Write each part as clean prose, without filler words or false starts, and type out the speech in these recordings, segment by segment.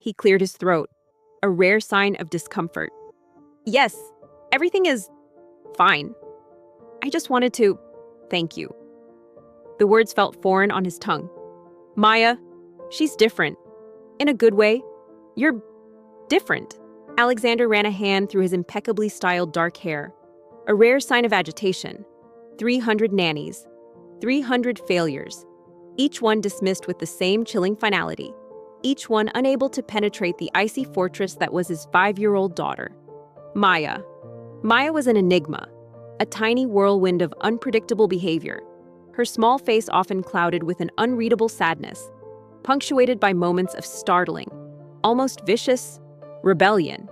He cleared his throat, a rare sign of discomfort. Yes, everything is fine. I just wanted to thank you. The words felt foreign on his tongue. Maya, she's different. In a good way. You're different. Alexander ran a hand through his impeccably styled dark hair, a rare sign of agitation. 300 nannies, 300 failures, each one dismissed with the same chilling finality, each one unable to penetrate the icy fortress that was his 5-year-old daughter. Maya. Maya was an enigma, a tiny whirlwind of unpredictable behavior, her small face often clouded with an unreadable sadness, punctuated by moments of startling, almost vicious, rebellion.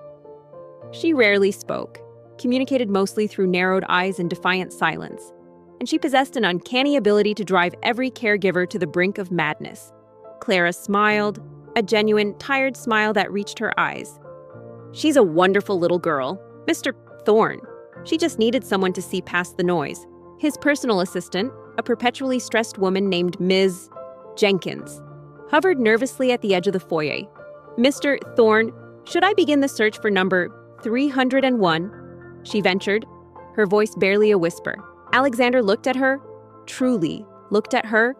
She rarely spoke, communicated mostly through narrowed eyes and defiant silence, and she possessed an uncanny ability to drive every caregiver to the brink of madness. Clara smiled, a genuine, tired smile that reached her eyes. She's a wonderful little girl, Mr. Thorne. She just needed someone to see past the noise. His personal assistant, a perpetually stressed woman named Ms. Jenkins, hovered nervously at the edge of the foyer. Mr. Thorne, should I begin the search for number 301? She ventured, her voice barely a whisper. Alexander looked at her, truly looked at her.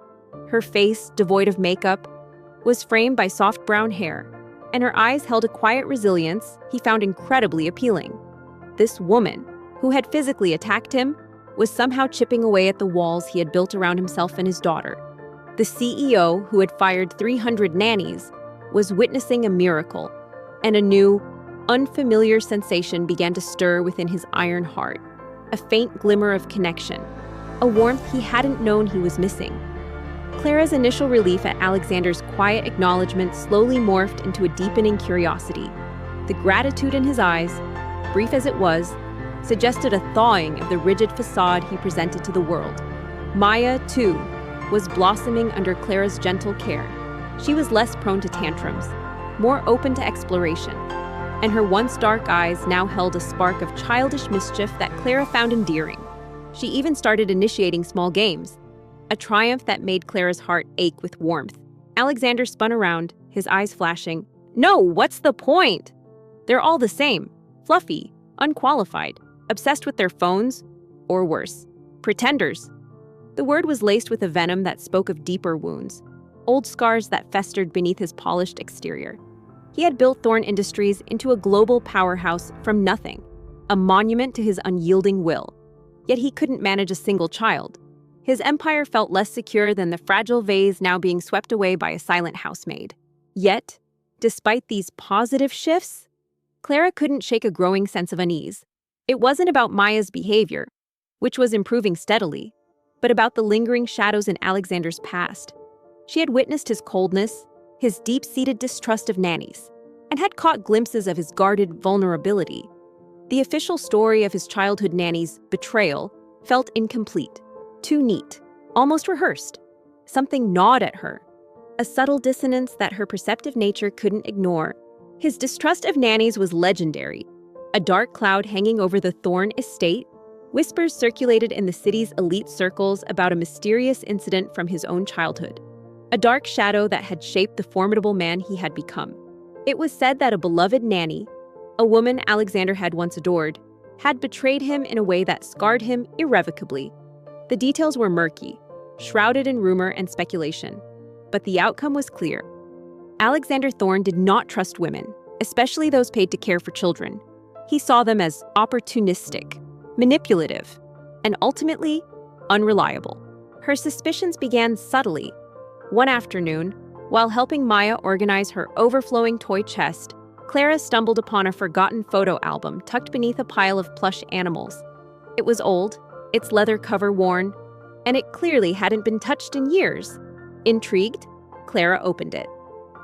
Her face, devoid of makeup, was framed by soft brown hair, and her eyes held a quiet resilience he found incredibly appealing. This woman, who had physically attacked him, was somehow chipping away at the walls he had built around himself and his daughter. The CEO, who had fired 300 nannies, was witnessing a miracle, and a new, unfamiliar sensation began to stir within his iron heart, a faint glimmer of connection, a warmth he hadn't known he was missing. Clara's initial relief at Alexander's quiet acknowledgement slowly morphed into a deepening curiosity. The gratitude in his eyes, brief as it was, suggested a thawing of the rigid facade he presented to the world. Maya, too, was blossoming under Clara's gentle care. She was less prone to tantrums, more open to exploration, and her once dark eyes now held a spark of childish mischief that Clara found endearing. She even started initiating small games, a triumph that made Clara's heart ache with warmth. Alexander spun around, his eyes flashing. No, what's the point? They're all the same, fluffy, unqualified, obsessed with their phones, or worse, pretenders. The word was laced with a venom that spoke of deeper wounds, old scars that festered beneath his polished exterior. He had built Thorne Industries into a global powerhouse from nothing, a monument to his unyielding will. Yet he couldn't manage a single child. His empire felt less secure than the fragile vase now being swept away by a silent housemaid. Yet, despite these positive shifts, Clara couldn't shake a growing sense of unease. It wasn't about Maya's behavior, which was improving steadily, but about the lingering shadows in Alexander's past. She had witnessed his coldness, his deep-seated distrust of nannies, and had caught glimpses of his guarded vulnerability. The official story of his childhood nanny's betrayal felt incomplete, too neat, almost rehearsed. Something gnawed at her, a subtle dissonance that her perceptive nature couldn't ignore. His distrust of nannies was legendary. A dark cloud hanging over the Thorne estate, whispers circulated in the city's elite circles about a mysterious incident from his own childhood. A dark shadow that had shaped the formidable man he had become. It was said that a beloved nanny, a woman Alexander had once adored, had betrayed him in a way that scarred him irrevocably. The details were murky, shrouded in rumor and speculation, but the outcome was clear. Alexander Thorne did not trust women, especially those paid to care for children. He saw them as opportunistic, manipulative, and ultimately unreliable. Her suspicions began subtly. One afternoon, while helping Maya organize her overflowing toy chest, Clara stumbled upon a forgotten photo album tucked beneath a pile of plush animals. It was old, its leather cover worn, and it clearly hadn't been touched in years. Intrigued, Clara opened it.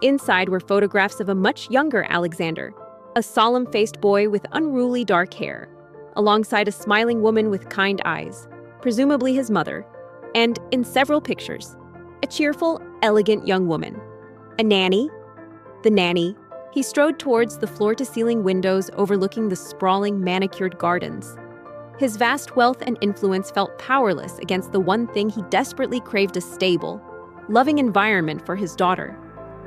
Inside were photographs of a much younger Alexander, a solemn-faced boy with unruly dark hair, alongside a smiling woman with kind eyes, presumably his mother, and, in several pictures, a cheerful, elegant young woman. A nanny? The nanny. He strode towards the floor-to-ceiling windows overlooking the sprawling, manicured gardens. His vast wealth and influence felt powerless against the one thing he desperately craved: a stable, loving environment for his daughter.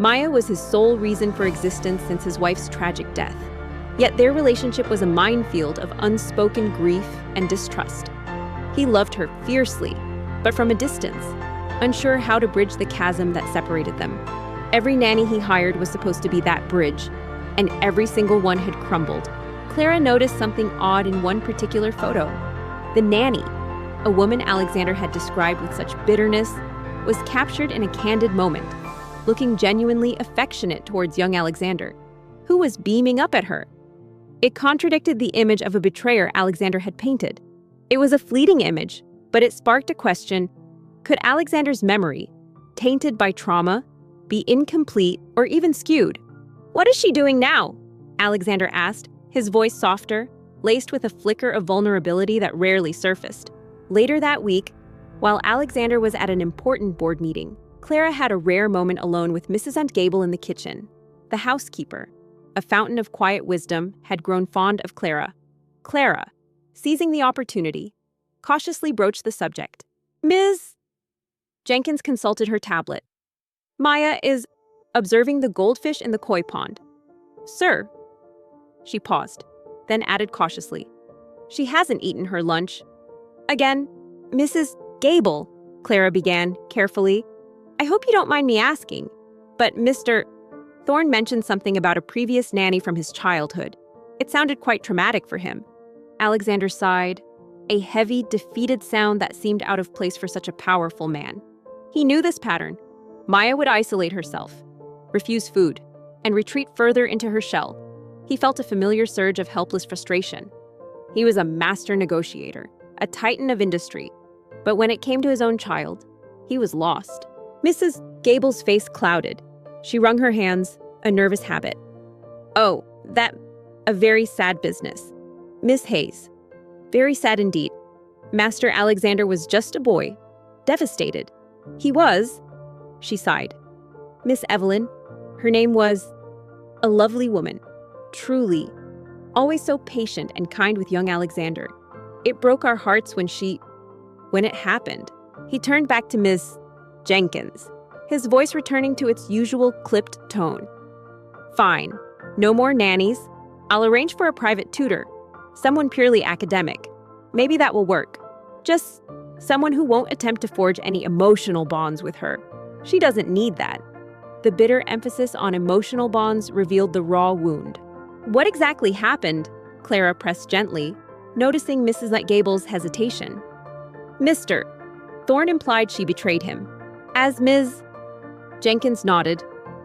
Maya was his sole reason for existence since his wife's tragic death. Yet their relationship was a minefield of unspoken grief and distrust. He loved her fiercely, but from a distance, unsure how to bridge the chasm that separated them. Every nanny he hired was supposed to be that bridge, and every single one had crumbled. Clara noticed something odd in one particular photo. The nanny, a woman Alexander had described with such bitterness, was captured in a candid moment, looking genuinely affectionate towards young Alexander, who was beaming up at her. It contradicted the image of a betrayer Alexander had painted. It was a fleeting image, but it sparked a question: could Alexander's memory, tainted by trauma, be incomplete or even skewed? "What is she doing now?" Alexander asked, his voice softer, laced with a flicker of vulnerability that rarely surfaced. Later that week, while Alexander was at an important board meeting, Clara had a rare moment alone with Mrs. Aunt Gable in the kitchen. The housekeeper, a fountain of quiet wisdom, had grown fond of Clara. Clara, seizing the opportunity, cautiously broached the subject. "Ms. Jenkins consulted her tablet. "Maya is observing the goldfish in the koi pond." "Sir." She paused, then added cautiously, "She hasn't eaten her lunch." Again, "Mrs. Gable," Clara began carefully, "I hope you don't mind me asking, but Mr. Thorne mentioned something about a previous nanny from his childhood. It sounded quite traumatic for him." Alexander sighed, a heavy, defeated sound that seemed out of place for such a powerful man. He knew this pattern. Maya would isolate herself, refuse food, and retreat further into her shell. He felt a familiar surge of helpless frustration. He was a master negotiator, a titan of industry, but when it came to his own child, he was lost. Mrs. Gable's face clouded. She wrung her hands, a nervous habit. "Oh, a very sad business. Miss Hayes. Very sad indeed. Master Alexander was just a boy. Devastated. He was," she sighed. "Miss Evelyn, her name was, a lovely woman. Truly. Always so patient and kind with young Alexander. It broke our hearts when it happened." He turned back to Miss Jenkins, his voice returning to its usual clipped tone. "Fine. No more nannies. I'll arrange for a private tutor. Someone purely academic. Maybe that will work. Just someone who won't attempt to forge any emotional bonds with her. She doesn't need that." The bitter emphasis on emotional bonds revealed the raw wound. "What exactly happened?" Clara pressed gently, noticing Mrs. Gable's hesitation. "Mr. Thorne implied she betrayed him. As Ms. Jenkins nodded,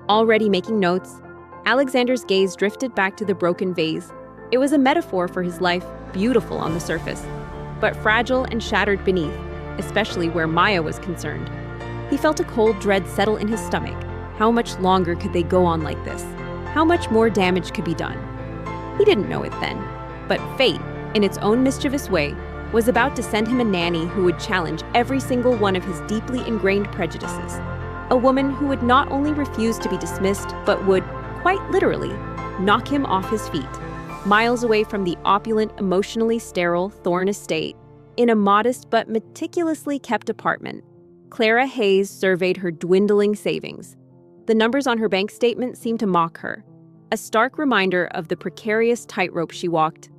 already making notes. Alexander's gaze drifted back to the broken vase. It was a metaphor for his life, beautiful on the surface, but fragile and shattered beneath, especially where Maya was concerned. He felt a cold dread settle in his stomach. How much longer could they go on like this? How much more damage could be done? He didn't know it then, but fate, in its own mischievous way, was about to send him a nanny who would challenge every single one of his deeply ingrained prejudices. A woman who would not only refuse to be dismissed, but would, quite literally, knock him off his feet. Miles away from the opulent, emotionally sterile Thorne estate, in a modest but meticulously kept apartment, Clara Hayes surveyed her dwindling savings. The numbers on her bank statement seemed to mock her, a stark reminder of the precarious tightrope she walked.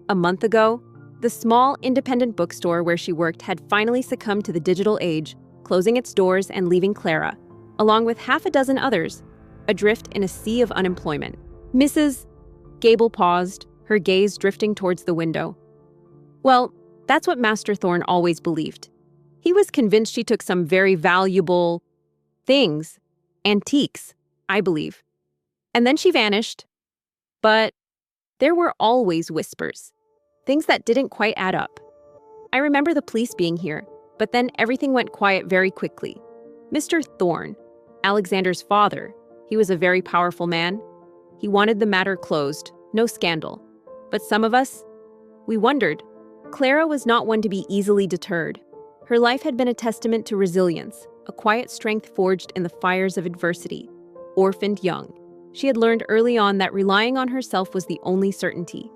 A month ago, the small, independent bookstore where she worked had finally succumbed to the digital age, closing its doors and leaving Clara, along with half a dozen others, adrift in a sea of unemployment. Mrs. Gable paused, her gaze drifting towards the window. Well, that's what Master Thorne always believed. He was convinced she took some very valuable things, antiques, I believe. And then she vanished. But there were always whispers, things that didn't quite add up. I remember the police being here, but then everything went quiet very quickly. Mr. Thorne, Alexander's father, he was a very powerful man. He wanted the matter closed, no scandal. But some of us, we wondered. Clara was not one to be easily deterred. Her life had been a testament to resilience, a quiet strength forged in the fires of adversity. Orphaned young, she had learned early on that relying on herself was the only certainty.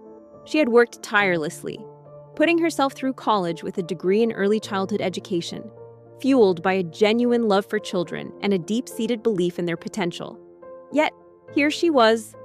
She had worked tirelessly, putting herself through college with a degree in early childhood education, fueled by a genuine love for children and a deep-seated belief in their potential. Yet, here she was,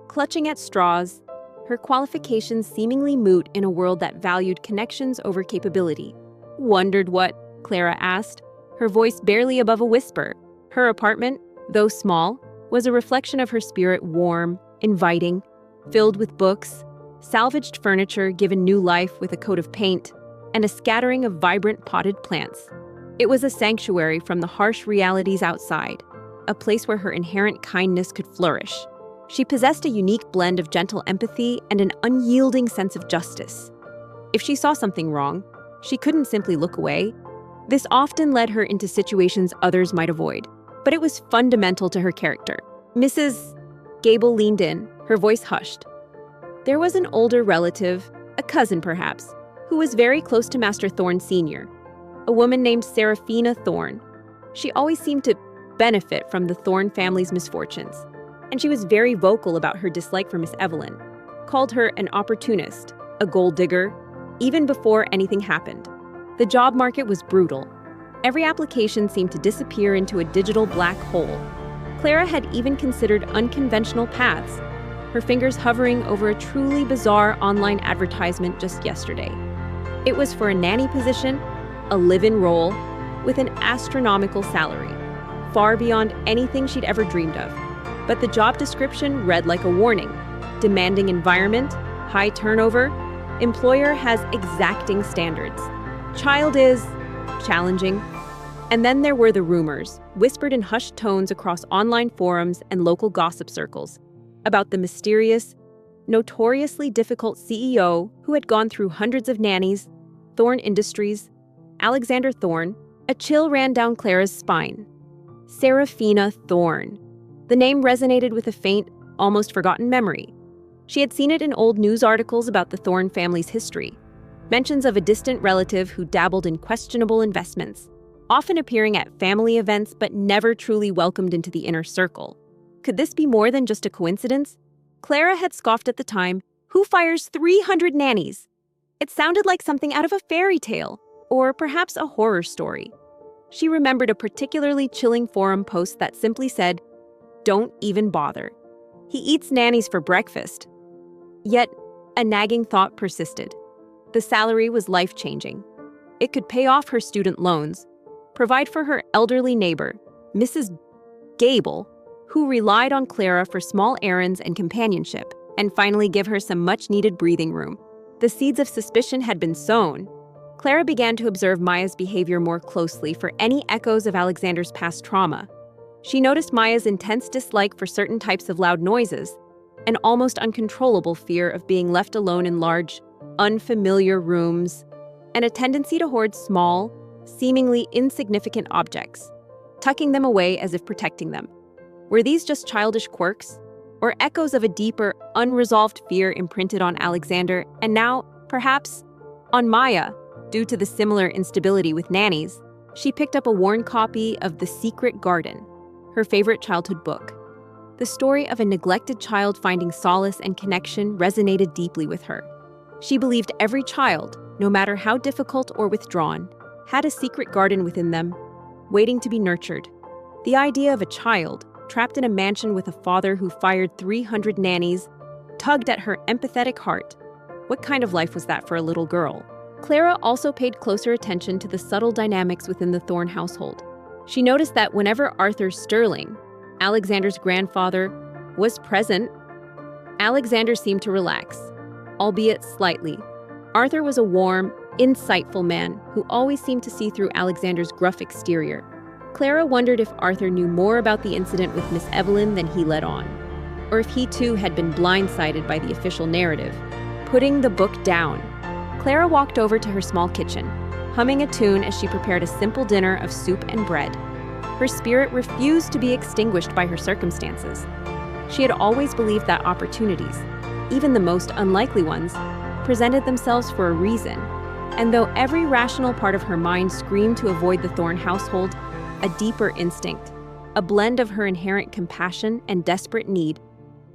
clutching at straws, her qualifications seemingly moot in a world that valued connections over capability. "Wondered what?" Clara asked, her voice barely above a whisper. Her apartment, though small, was a reflection of her spirit, warm, inviting, filled with books, salvaged furniture given new life with a coat of paint, and a scattering of vibrant potted plants. It was a sanctuary from the harsh realities outside, a place where her inherent kindness could flourish. She possessed a unique blend of gentle empathy and an unyielding sense of justice. If she saw something wrong, she couldn't simply look away. This often led her into situations others might avoid, but it was fundamental to her character. Mrs. Gable leaned in, her voice hushed. There was an older relative, a cousin perhaps, who was very close to Master Thorne Sr., a woman named Seraphina Thorne. She always seemed to benefit from the Thorne family's misfortunes, and she was very vocal about her dislike for Miss Evelyn, called her an opportunist, a gold digger, even before anything happened. The job market was brutal. Every application seemed to disappear into a digital black hole. Clara had even considered unconventional paths, her fingers hovering over a truly bizarre online advertisement just yesterday. It was for a nanny position, a live-in role, with an astronomical salary, far beyond anything she'd ever dreamed of. But the job description read like a warning. Demanding environment, high turnover, employer has exacting standards. Child is challenging. And then there were the rumors, whispered in hushed tones across online forums and local gossip circles, about the mysterious, notoriously difficult CEO who had gone through hundreds of nannies, Thorne Industries, Alexander Thorne. A chill ran down Clara's spine. Seraphina Thorne. The name resonated with a faint, almost forgotten memory. She had seen it in old news articles about the Thorne family's history, mentions of a distant relative who dabbled in questionable investments, often appearing at family events but never truly welcomed into the inner circle. Could this be more than just a coincidence? Clara had scoffed at the time. Who fires 300 nannies? It sounded like something out of a fairy tale, or perhaps a horror story. She remembered a particularly chilling forum post that simply said, "Don't even bother. He eats nannies for breakfast." Yet, a nagging thought persisted. The salary was life-changing. It could pay off her student loans, provide for her elderly neighbor, Mrs. Gable, who relied on Clara for small errands and companionship, and finally give her some much-needed breathing room. The seeds of suspicion had been sown. Clara began to observe Maya's behavior more closely for any echoes of Alexander's past trauma. She noticed Maya's intense dislike for certain types of loud noises, an almost uncontrollable fear of being left alone in large, unfamiliar rooms, and a tendency to hoard small, seemingly insignificant objects, tucking them away as if protecting them. Were these just childish quirks, or echoes of a deeper, unresolved fear imprinted on Alexander, and now, perhaps, on Maya, due to the similar instability with nannies? She picked up a worn copy of The Secret Garden, her favorite childhood book. The story of a neglected child finding solace and connection resonated deeply with her. She believed every child, no matter how difficult or withdrawn, had a secret garden within them, waiting to be nurtured. The idea of a child, trapped in a mansion with a father who fired 300 nannies, tugged at her empathetic heart. What kind of life was that for a little girl? Clara also paid closer attention to the subtle dynamics within the Thorne household. She noticed that whenever Arthur Sterling, Alexander's grandfather, was present, Alexander seemed to relax, albeit slightly. Arthur was a warm, insightful man who always seemed to see through Alexander's gruff exterior. Clara wondered if Arthur knew more about the incident with Miss Evelyn than he let on, or if he too had been blindsided by the official narrative. Putting the book down, Clara walked over to her small kitchen, humming a tune as she prepared a simple dinner of soup and bread. Her spirit refused to be extinguished by her circumstances. She had always believed that opportunities, even the most unlikely ones, presented themselves for a reason, and though every rational part of her mind screamed to avoid the Thorne household, a deeper instinct, a blend of her inherent compassion and desperate need,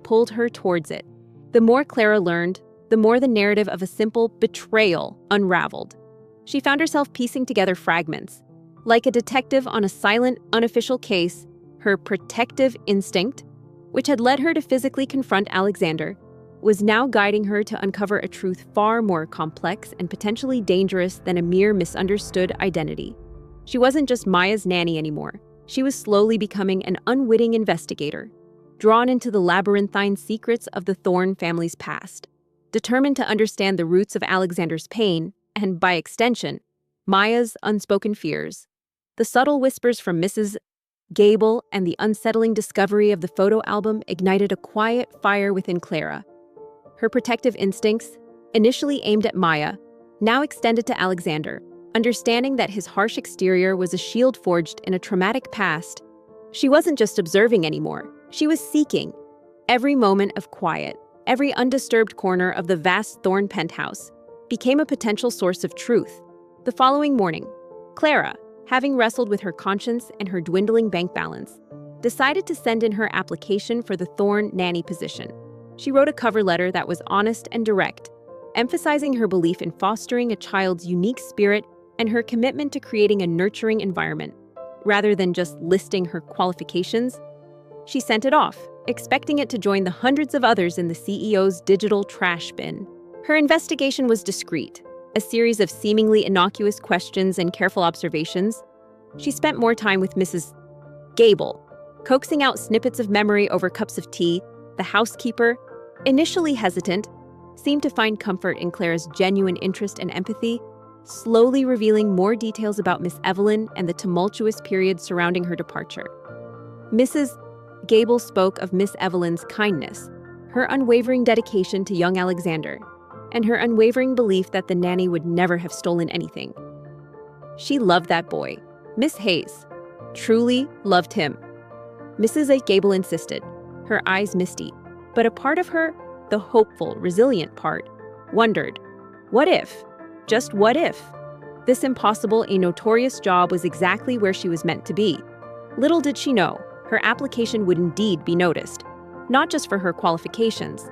pulled her towards it. The more Clara learned, the more the narrative of a simple betrayal unraveled. She found herself piecing together fragments. Like a detective on a silent, unofficial case, her protective instinct, which had led her to physically confront Alexander, was now guiding her to uncover a truth far more complex and potentially dangerous than a mere misunderstood identity. She wasn't just Maya's nanny anymore. She was slowly becoming an unwitting investigator, drawn into the labyrinthine secrets of the Thorne family's past, determined to understand the roots of Alexander's pain and, by extension, Maya's unspoken fears. The subtle whispers from Mrs. Gable and the unsettling discovery of the photo album ignited a quiet fire within Clara. Her protective instincts, initially aimed at Maya, now extended to Alexander. Understanding that his harsh exterior was a shield forged in a traumatic past, she wasn't just observing anymore. She was seeking. Every moment of quiet, every undisturbed corner of the vast Thorne penthouse, became a potential source of truth. The following morning, Clara, having wrestled with her conscience and her dwindling bank balance, decided to send in her application for the Thorne nanny position. She wrote a cover letter that was honest and direct, emphasizing her belief in fostering a child's unique spirit and her commitment to creating a nurturing environment. Rather than just listing her qualifications, she sent it off, expecting it to join the hundreds of others in the CEO's digital trash bin. Her investigation was discreet, a series of seemingly innocuous questions and careful observations. She spent more time with Mrs. Gable, coaxing out snippets of memory over cups of tea. The housekeeper, initially hesitant, seemed to find comfort in Clara's genuine interest and empathy, slowly revealing more details about Miss Evelyn and the tumultuous period surrounding her departure. Mrs. Gable spoke of Miss Evelyn's kindness, her unwavering dedication to young Alexander, and her unwavering belief that the nanny would never have stolen anything. She loved that boy. Miss Hayes truly loved him. Mrs. Gable insisted, her eyes misty, but a part of her, the hopeful, resilient part, wondered, what if, just what if, this impossible, a notorious job was exactly where she was meant to be? Little did she know, her application would indeed be noticed, not just for her qualifications,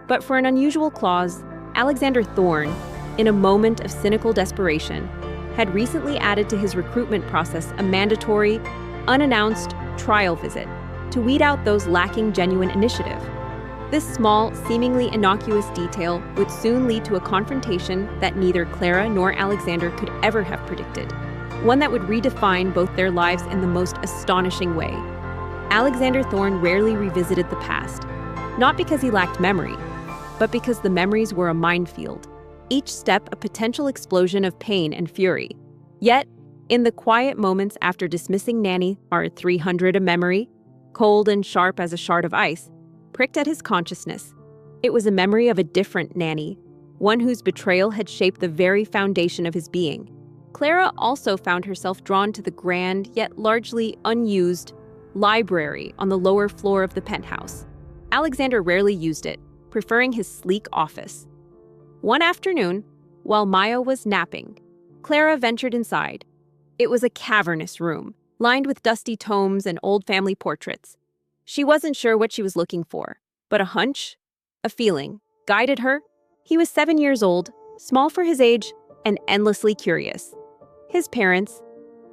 but for an unusual clause. Alexander Thorne, in a moment of cynical desperation, had recently added to his recruitment process a mandatory, unannounced trial visit to weed out those lacking genuine initiative. This small, seemingly innocuous detail would soon lead to a confrontation that neither Clara nor Alexander could ever have predicted, one that would redefine both their lives in the most astonishing way. Alexander Thorne rarely revisited the past, not because he lacked memory, but because the memories were a minefield, each step a potential explosion of pain and fury. Yet, in the quiet moments after dismissing Nanny, our 300 a memory, cold and sharp as a shard of ice, pricked at his consciousness, it was a memory of a different Nanny, one whose betrayal had shaped the very foundation of his being. Clara also found herself drawn to the grand, yet largely unused, library on the lower floor of the penthouse. Alexander rarely used it, preferring his sleek office. One afternoon, while Maya was napping, Clara ventured inside. It was a cavernous room, lined with dusty tomes and old family portraits. She wasn't sure what she was looking for, but a hunch, a feeling, guided her. He was 7 years old, small for his age, and endlessly curious. His parents,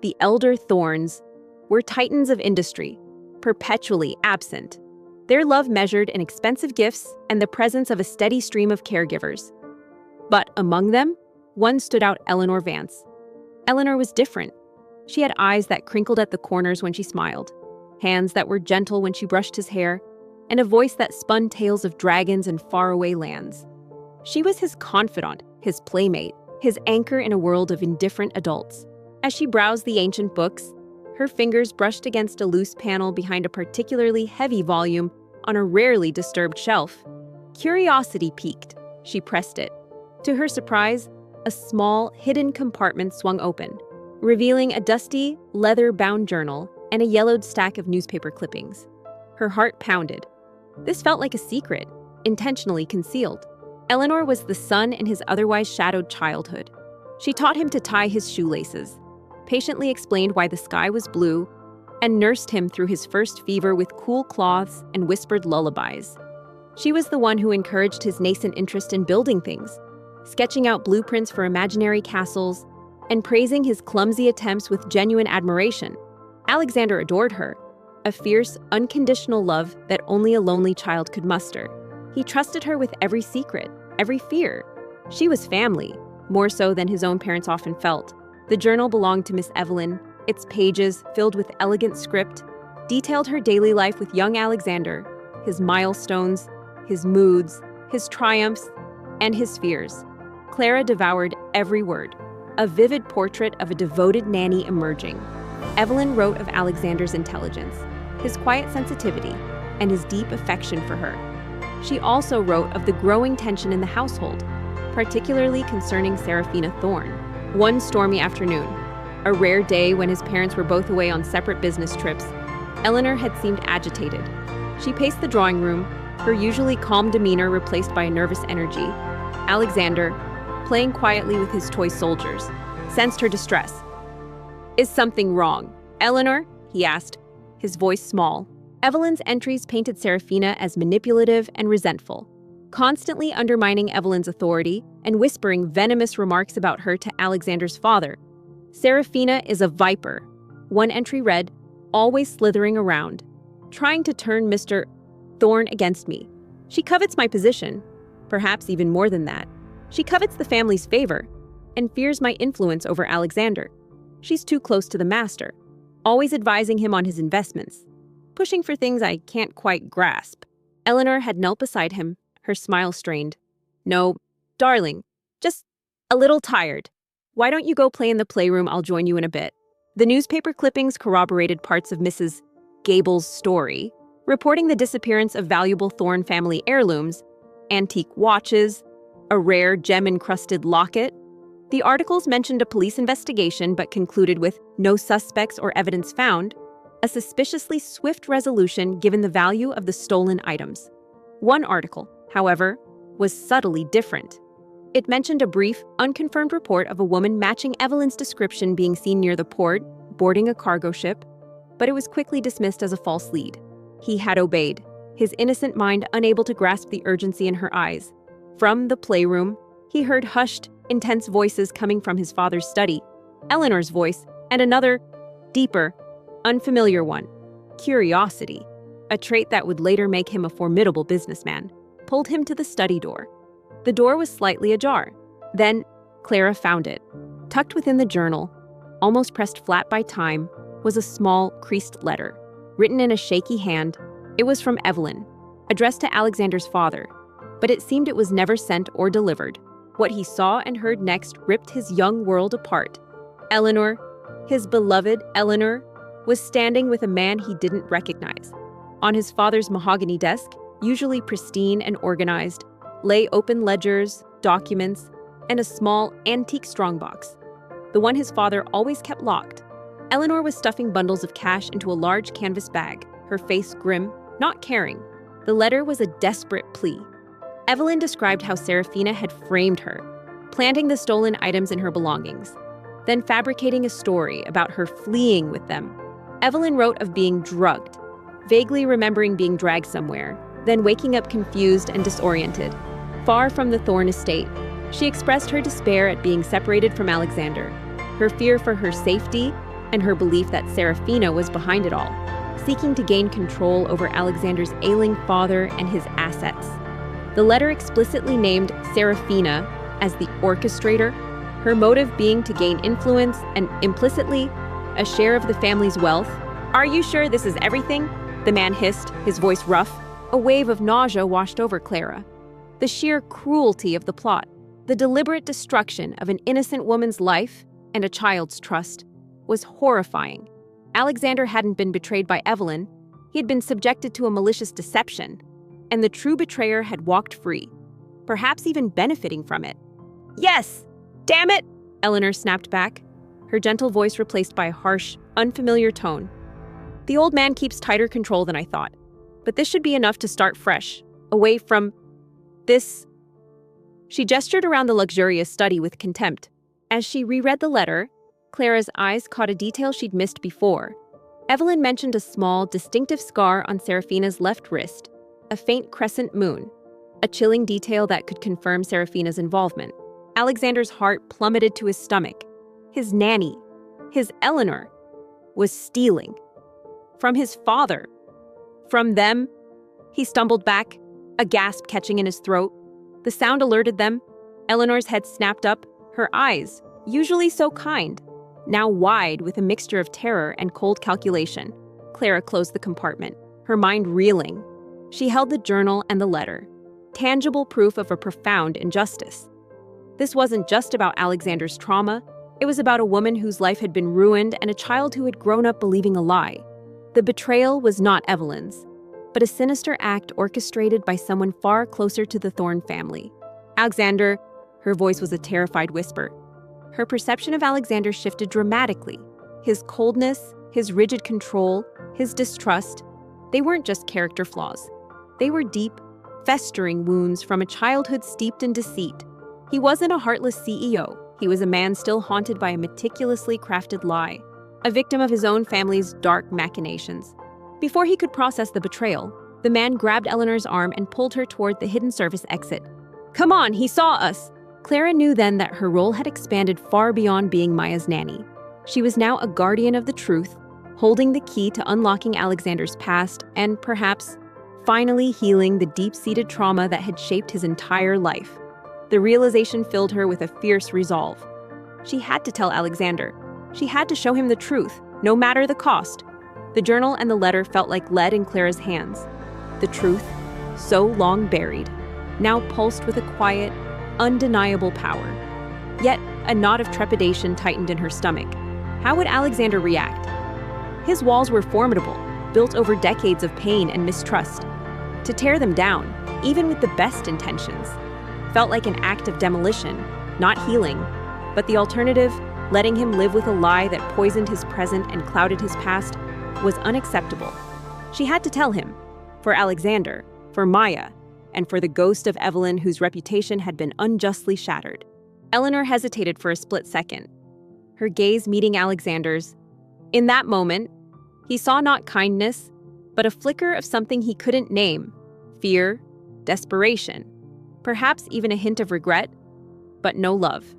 the elder Thornes, were titans of industry, perpetually absent, their love measured in expensive gifts and the presence of a steady stream of caregivers. But among them, one stood out: Eleanor Vance. Eleanor was different. She had eyes that crinkled at the corners when she smiled, hands that were gentle when she brushed his hair, and a voice that spun tales of dragons and faraway lands. She was his confidant, his playmate, his anchor in a world of indifferent adults. As she browsed the ancient books, her fingers brushed against a loose panel behind a particularly heavy volume on a rarely disturbed shelf. Curiosity piqued. She pressed it. To her surprise, a small, hidden compartment swung open, revealing a dusty, leather-bound journal and a yellowed stack of newspaper clippings. Her heart pounded. This felt like a secret, intentionally concealed. Eleanor was the sun in his otherwise shadowed childhood. She taught him to tie his shoelaces, patiently explained why the sky was blue, and nursed him through his first fever with cool cloths and whispered lullabies. She was the one who encouraged his nascent interest in building things, sketching out blueprints for imaginary castles, and praising his clumsy attempts with genuine admiration. Alexander adored her, a fierce, unconditional love that only a lonely child could muster. He trusted her with every secret, every fear. She was family, more so than his own parents often felt. The journal belonged to Miss Evelyn. Its pages, filled with elegant script, detailed her daily life with young Alexander, his milestones, his moods, his triumphs, and his fears. Clara devoured every word, a vivid portrait of a devoted nanny emerging. Evelyn wrote of Alexander's intelligence, his quiet sensitivity, and his deep affection for her. She also wrote of the growing tension in the household, particularly concerning Serafina Thorne. One stormy afternoon, a rare day when his parents were both away on separate business trips, Eleanor had seemed agitated. She paced the drawing room, her usually calm demeanor replaced by a nervous energy. Alexander, playing quietly with his toy soldiers, sensed her distress. "Is something wrong, Eleanor?" he asked, his voice small. Evelyn's entries painted Serafina as manipulative and resentful, constantly undermining Evelyn's authority and whispering venomous remarks about her to Alexander's father. "Serafina is a viper," one entry read, "always slithering around, trying to turn Mr. Thorne against me. She covets my position, perhaps even more than that. She covets the family's favor and fears my influence over Alexander. She's too close to the master, always advising him on his investments, pushing for things I can't quite grasp." Eleanor had knelt beside him, her smile strained. "No, darling, just a little tired. Why don't you go play in the playroom? I'll join you in a bit." The newspaper clippings corroborated parts of Mrs. Gable's story, reporting the disappearance of valuable Thorne family heirlooms, antique watches, a rare gem-encrusted locket. The articles mentioned a police investigation but concluded with no suspects or evidence found, a suspiciously swift resolution given the value of the stolen items. One article, however, was subtly different. It mentioned a brief, unconfirmed report of a woman matching Evelyn's description being seen near the port, boarding a cargo ship, but it was quickly dismissed as a false lead. He had obeyed, his innocent mind unable to grasp the urgency in her eyes. From the playroom, he heard hushed, intense voices coming from his father's study, Eleanor's voice, and another, deeper, unfamiliar one. Curiosity, a trait that would later make him a formidable businessman, pulled him to the study door. The door was slightly ajar. Then, Clara found it. Tucked within the journal, almost pressed flat by time, was a small, creased letter, written in a shaky hand. It was from Evelyn, addressed to Alexander's father, but it seemed it was never sent or delivered. What he saw and heard next ripped his young world apart. Eleanor, his beloved Eleanor, was standing with a man he didn't recognize. On his father's mahogany desk, usually pristine and organized, lay open ledgers, documents, and a small, antique strongbox, the one his father always kept locked. Eleanor was stuffing bundles of cash into a large canvas bag, her face grim, not caring. The letter was a desperate plea. Evelyn described how Serafina had framed her, planting the stolen items in her belongings, then fabricating a story about her fleeing with them. Evelyn wrote of being drugged, vaguely remembering being dragged somewhere, then waking up confused and disoriented. Far from the Thorne estate, she expressed her despair at being separated from Alexander, her fear for her safety, and her belief that Serafina was behind it all, seeking to gain control over Alexander's ailing father and his assets. The letter explicitly named Serafina as the orchestrator, her motive being to gain influence and, implicitly, a share of the family's wealth. "Are you sure this is everything?" the man hissed, his voice rough. A wave of nausea washed over Clara. The sheer cruelty of the plot, the deliberate destruction of an innocent woman's life and a child's trust, was horrifying. Alexander hadn't been betrayed by Evelyn. He had been subjected to a malicious deception, and the true betrayer had walked free, perhaps even benefiting from it. "Yes! Damn it!" Eleanor snapped back, her gentle voice replaced by a harsh, unfamiliar tone. "The old man keeps tighter control than I thought, but this should be enough to start fresh, away from this." She gestured around the luxurious study with contempt. As she reread the letter, Clara's eyes caught a detail she'd missed before. Evelyn mentioned a small, distinctive scar on Serafina's left wrist, a faint crescent moon, a chilling detail that could confirm Serafina's involvement. Alexander's heart plummeted to his stomach. His nanny, his Eleanor, was stealing. From his father. From them. He stumbled back, a gasp catching in his throat. The sound alerted them. Eleanor's head snapped up, her eyes, usually so kind, now wide with a mixture of terror and cold calculation. Clara closed the compartment, her mind reeling. She held the journal and the letter, tangible proof of a profound injustice. This wasn't just about Alexander's trauma, it was about a woman whose life had been ruined and a child who had grown up believing a lie. The betrayal was not Evelyn's, but a sinister act orchestrated by someone far closer to the Thorne family. Alexander, her voice was a terrified whisper. Her perception of Alexander shifted dramatically. His coldness, his rigid control, his distrust, they weren't just character flaws. They were deep, festering wounds from a childhood steeped in deceit. He wasn't a heartless CEO. He was a man still haunted by a meticulously crafted lie, a victim of his own family's dark machinations. Before he could process the betrayal, the man grabbed Eleanor's arm and pulled her toward the hidden service exit. "Come on, he saw us!" Clara knew then that her role had expanded far beyond being Maya's nanny. She was now a guardian of the truth, holding the key to unlocking Alexander's past and, perhaps, finally healing the deep-seated trauma that had shaped his entire life. The realization filled her with a fierce resolve. She had to tell Alexander. She had to show him the truth, no matter the cost. The journal and the letter felt like lead in Clara's hands. The truth, so long buried, now pulsed with a quiet, undeniable power. Yet, a knot of trepidation tightened in her stomach. How would Alexander react? His walls were formidable, built over decades of pain and mistrust. To tear them down, even with the best intentions, felt like an act of demolition, not healing. But the alternative, letting him live with a lie that poisoned his present and clouded his past, was unacceptable. She had to tell him, for Alexander, for Maya, and for the ghost of Evelyn whose reputation had been unjustly shattered. Eleanor hesitated for a split second, her gaze meeting Alexander's. In that moment, he saw not kindness, but a flicker of something he couldn't name: fear, desperation, perhaps even a hint of regret, but no love.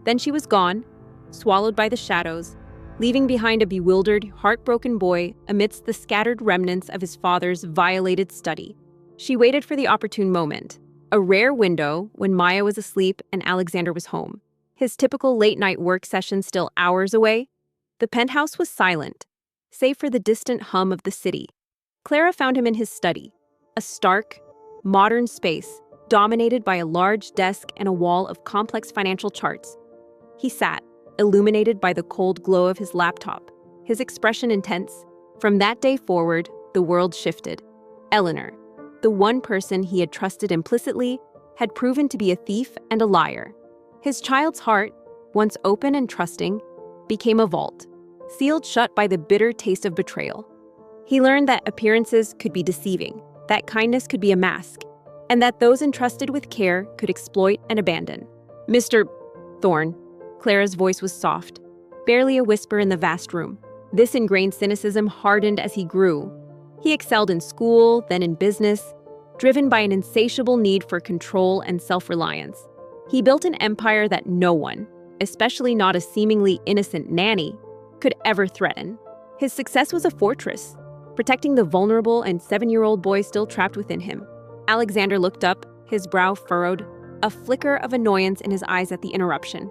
Then she was gone, swallowed by the shadows, leaving behind a bewildered, heartbroken boy amidst the scattered remnants of his father's violated study. She waited for the opportune moment, a rare window when Maya was asleep and Alexander was home, his typical late-night work session still hours away. The penthouse was silent, save for the distant hum of the city. Clara found him in his study, a stark, modern space dominated by a large desk and a wall of complex financial charts. He sat, illuminated by the cold glow of his laptop, his expression intense. From that day forward, the world shifted. Eleanor, the one person he had trusted implicitly, had proven to be a thief and a liar. His child's heart, once open and trusting, became a vault, sealed shut by the bitter taste of betrayal. He learned that appearances could be deceiving, that kindness could be a mask, and that those entrusted with care could exploit and abandon. "Mr. Thorne," Clara's voice was soft, barely a whisper in the vast room. This ingrained cynicism hardened as he grew. He excelled in school, then in business, driven by an insatiable need for control and self-reliance. He built an empire that no one, especially not a seemingly innocent nanny, could ever threaten. His success was a fortress, protecting the vulnerable and 7-year-old boy still trapped within him. Alexander looked up, his brow furrowed, a flicker of annoyance in his eyes at the interruption.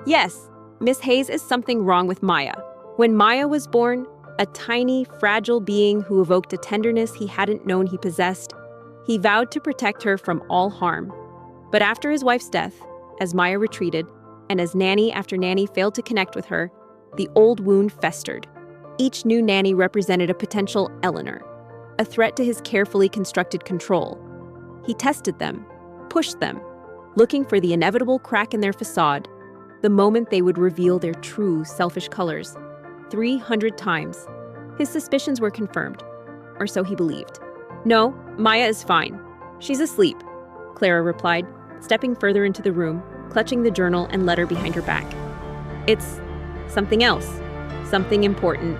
"Yes, Miss Hayes, is something wrong with Maya. When Maya was born, a tiny, fragile being who evoked a tenderness he hadn't known he possessed, he vowed to protect her from all harm. But after his wife's death, as Maya retreated, and as nanny after nanny failed to connect with her, the old wound festered. Each new nanny represented a potential Eleanor, a threat to his carefully constructed control. He tested them, pushed them, looking for the inevitable crack in their facade, the moment they would reveal their true, selfish colors. 300 times. His suspicions were confirmed, or so he believed. "No, Maya is fine. She's asleep," Clara replied, stepping further into the room, clutching the journal and letter behind her back. "It's something else, something important."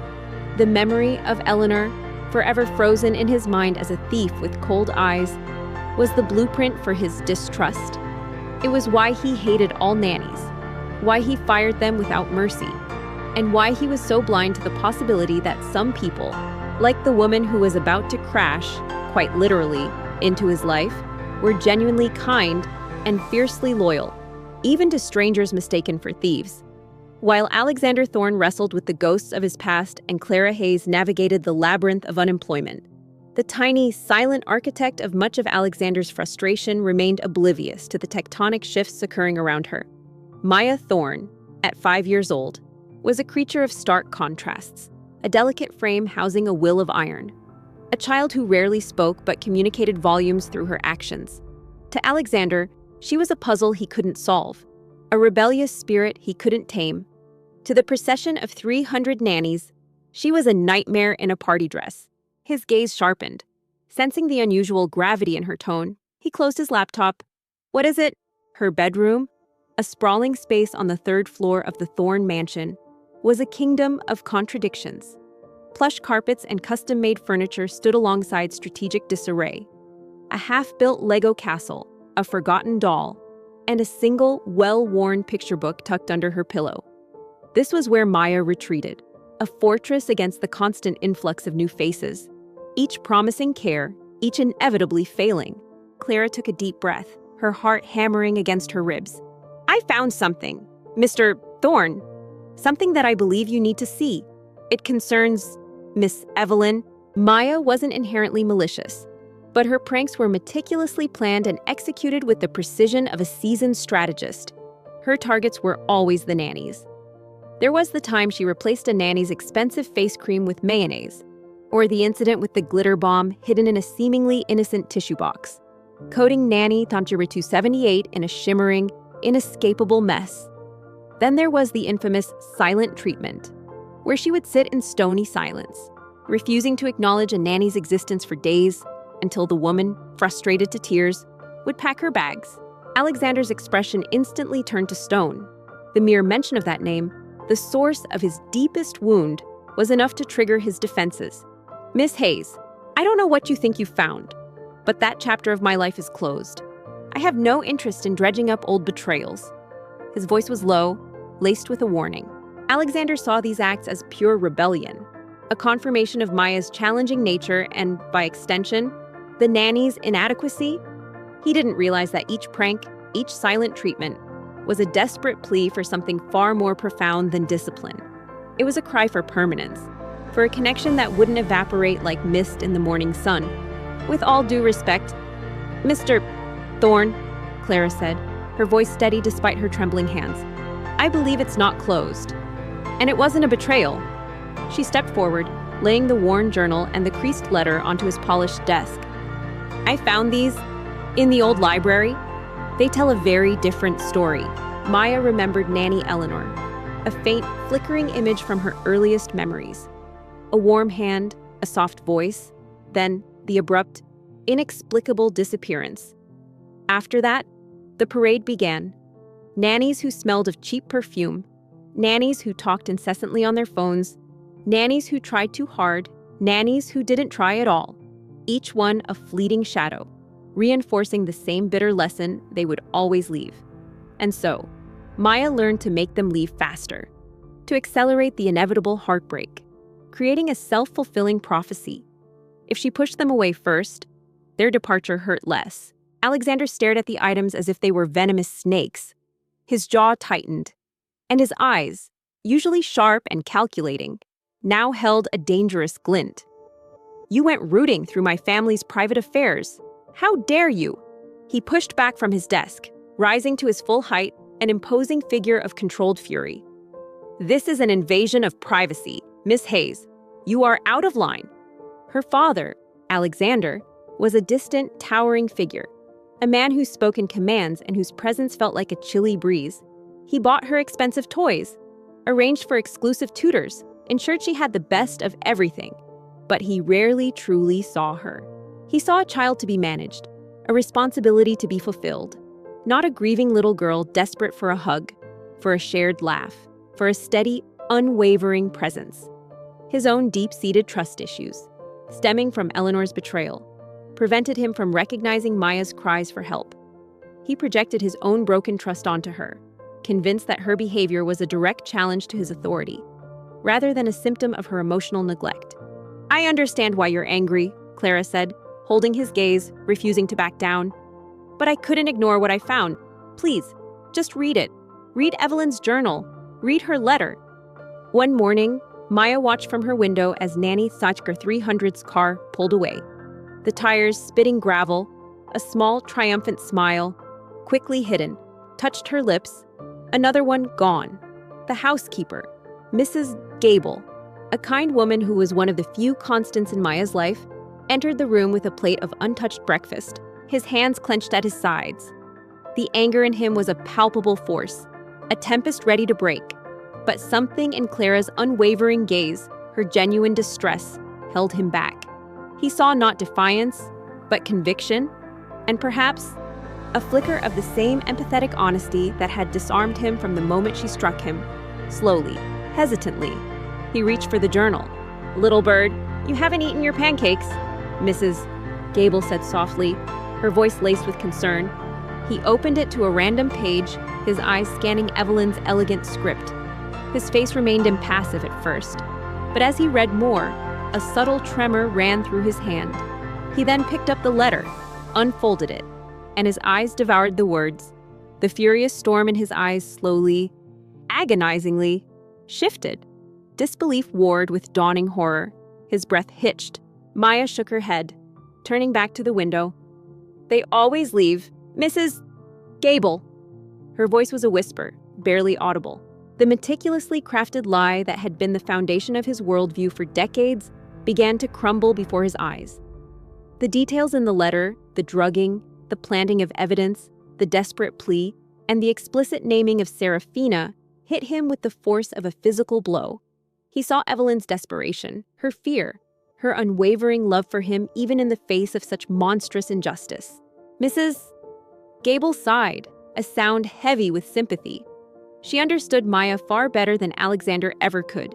The memory of Eleanor, forever frozen in his mind as a thief with cold eyes, was the blueprint for his distrust. It was why he hated all nannies, why he fired them without mercy. and why he was so blind to the possibility that some people, like the woman who was about to crash, quite literally, into his life, were genuinely kind and fiercely loyal, even to strangers mistaken for thieves. While Alexander Thorne wrestled with the ghosts of his past and Clara Hayes navigated the labyrinth of unemployment, the tiny, silent architect of much of Alexander's frustration remained oblivious to the tectonic shifts occurring around her. Maya Thorne, at 5 years old, was a creature of stark contrasts, a delicate frame housing a will of iron. A child who rarely spoke but communicated volumes through her actions. To Alexander, she was a puzzle he couldn't solve, a rebellious spirit he couldn't tame. To the procession of 300 nannies, she was a nightmare in a party dress. His gaze sharpened. Sensing the unusual gravity in her tone, he closed his laptop. What is it? Her bedroom, a sprawling space on the 3rd floor of the Thorne mansion, was a kingdom of contradictions. Plush carpets and custom-made furniture stood alongside strategic disarray. A half-built Lego castle, a forgotten doll, and a single, well-worn picture book tucked under her pillow. This was where Maya retreated, a fortress against the constant influx of new faces, each promising care, each inevitably failing. Clara took a deep breath, her heart hammering against her ribs. I found something, Mr. Thorne. Something that I believe you need to see. It concerns Miss Evelyn. Maya wasn't inherently malicious, but her pranks were meticulously planned and executed with the precision of a seasoned strategist. Her targets were always the nannies. There was the time she replaced a nanny's expensive face cream with mayonnaise, or the incident with the glitter bomb hidden in a seemingly innocent tissue box, coating Nanny Tanjiro 278 in a shimmering, inescapable mess. Then there was the infamous silent treatment, where she would sit in stony silence, refusing to acknowledge a nanny's existence for days, until the woman, frustrated to tears, would pack her bags. Alexander's expression instantly turned to stone. The mere mention of that name, the source of his deepest wound, was enough to trigger his defenses. Miss Hayes, I don't know what you think you found, but that chapter of my life is closed. I have no interest in dredging up old betrayals. His voice was low, laced with a warning. Alexander saw these acts as pure rebellion, a confirmation of Maya's challenging nature and, by extension, the nanny's inadequacy. He didn't realize that each prank, each silent treatment, was a desperate plea for something far more profound than discipline. It was a cry for permanence, for a connection that wouldn't evaporate like mist in the morning sun. With all due respect, Mr. Thorne, Clara said, her voice steady despite her trembling hands. I believe it's not closed. And it wasn't a betrayal. She stepped forward, laying the worn journal and the creased letter onto his polished desk. I found these in the old library. They tell a very different story. Maya remembered Nanny Eleanor, a faint, flickering image from her earliest memories. A warm hand, a soft voice, then the abrupt, inexplicable disappearance. After that, the parade began. Nannies who smelled of cheap perfume, nannies who talked incessantly on their phones, nannies who tried too hard, nannies who didn't try at all, each one a fleeting shadow, reinforcing the same bitter lesson they would always leave. And so, Maya learned to make them leave faster, to accelerate the inevitable heartbreak, creating a self-fulfilling prophecy. If she pushed them away first, their departure hurt less. Alexander stared at the items as if they were venomous snakes. His jaw tightened, and his eyes, usually sharp and calculating, now held a dangerous glint. You went rooting through my family's private affairs. How dare you? He pushed back from his desk, rising to his full height, an imposing figure of controlled fury. This is an invasion of privacy, Miss Hayes. You are out of line. Her father, Alexander, was a distant, towering figure, a man who spoke in commands and whose presence felt like a chilly breeze. He bought her expensive toys, arranged for exclusive tutors, ensured she had the best of everything. But he rarely truly saw her. He saw a child to be managed, a responsibility to be fulfilled, not a grieving little girl desperate for a hug, for a shared laugh, for a steady, unwavering presence. His own deep-seated trust issues, stemming from Eleanor's betrayal, prevented him from recognizing Maya's cries for help. He projected his own broken trust onto her, convinced that her behavior was a direct challenge to his authority. rather than a symptom of her emotional neglect. "I understand why you're angry," Clara said, holding his gaze, refusing to back down. "But I couldn't ignore what I found. Please, just read it. Read Evelyn's journal. Read her letter." One morning, Maya watched from her window as Nanny Sajker 300's car pulled away. The tires spitting gravel, a small, triumphant smile, quickly hidden, touched her lips. Another one gone. The housekeeper, Mrs. Gable, a kind woman who was one of the few constants in Maya's life, entered the room with a plate of untouched breakfast, his hands clenched at his sides. The anger in him was a palpable force, a tempest ready to break. But something in Clara's unwavering gaze, her genuine distress, held him back. He saw not defiance, but conviction, and perhaps a flicker of the same empathetic honesty that had disarmed him from the moment she struck him. Slowly, hesitantly, he reached for the journal. "Little bird, you haven't eaten your pancakes," Mrs. Gable said softly, her voice laced with concern. He opened it to a random page, his eyes scanning Evelyn's elegant script. His face remained impassive at first, but as he read more, a subtle tremor ran through his hand. He then picked up the letter, unfolded it, and his eyes devoured the words. The furious storm in his eyes slowly, agonizingly, shifted. Disbelief warred with dawning horror. His breath hitched. Maya shook her head, turning back to the window. "They always leave, Mrs. Gable." Her voice was a whisper, barely audible. The meticulously crafted lie that had been the foundation of his worldview for decades began to crumble before his eyes. The details in the letter, the drugging, the planting of evidence, the desperate plea, and the explicit naming of Serafina hit him with the force of a physical blow. He saw Evelyn's desperation, her fear, her unwavering love for him even in the face of such monstrous injustice. Mrs. Gable sighed, a sound heavy with sympathy. She understood Maya far better than Alexander ever could.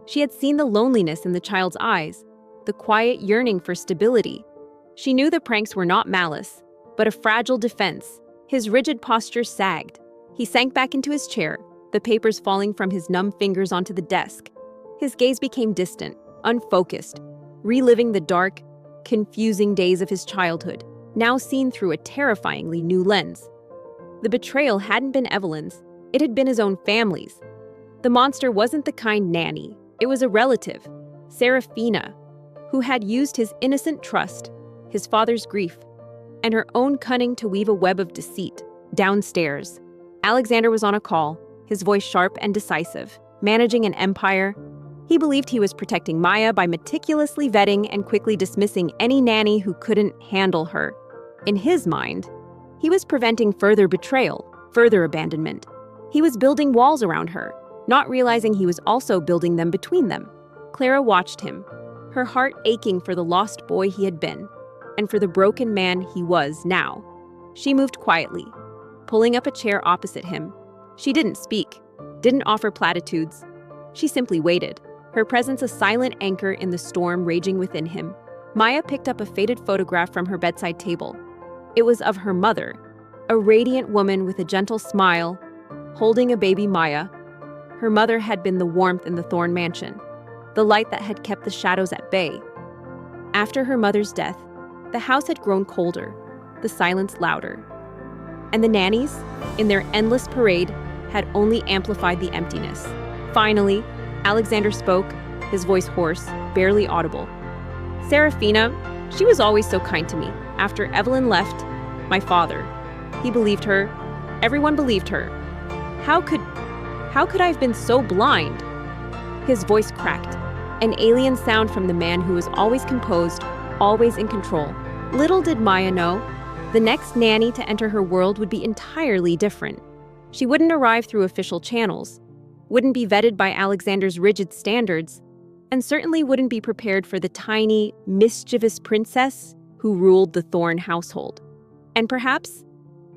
She had seen the loneliness in the child's eyes, the quiet yearning for stability. She knew the pranks were not malice, but a fragile defense. His rigid posture sagged. He sank back into his chair, the papers falling from his numb fingers onto the desk. His gaze became distant, unfocused, reliving the dark, confusing days of his childhood, now seen through a terrifyingly new lens. The betrayal hadn't been Evelyn's. It had been his own family's. The monster wasn't the kind Nanny. It was a relative, Serafina, who had used his innocent trust, his father's grief, and her own cunning to weave a web of deceit. Downstairs, Alexander was on a call, his voice sharp and decisive, managing an empire. He believed he was protecting Maya by meticulously vetting and quickly dismissing any nanny who couldn't handle her. In his mind, he was preventing further betrayal, further abandonment. He was building walls around her, not realizing he was also building them between them. Clara watched him, her heart aching for the lost boy he had been, and for the broken man he was now. She moved quietly, pulling up a chair opposite him. She didn't speak, didn't offer platitudes. She simply waited, her presence a silent anchor in the storm raging within him. Maya picked up a faded photograph from her bedside table. It was of her mother, a radiant woman with a gentle smile, holding a baby Maya. Her mother had been the warmth in the Thorne mansion, the light that had kept the shadows at bay. After her mother's death, the house had grown colder, the silence louder. And the nannies, in their endless parade, had only amplified the emptiness. Finally, Alexander spoke, his voice hoarse, barely audible. "Serafina, she was always so kind to me. After Evelyn left, my father, he believed her. Everyone believed her. How could I have been so blind?" His voice cracked, an alien sound from the man who was always composed, always in control. Little did Maya know, the next nanny to enter her world would be entirely different. She wouldn't arrive through official channels, wouldn't be vetted by Alexander's rigid standards, and certainly wouldn't be prepared for the tiny, mischievous princess who ruled the Thorne household. And perhaps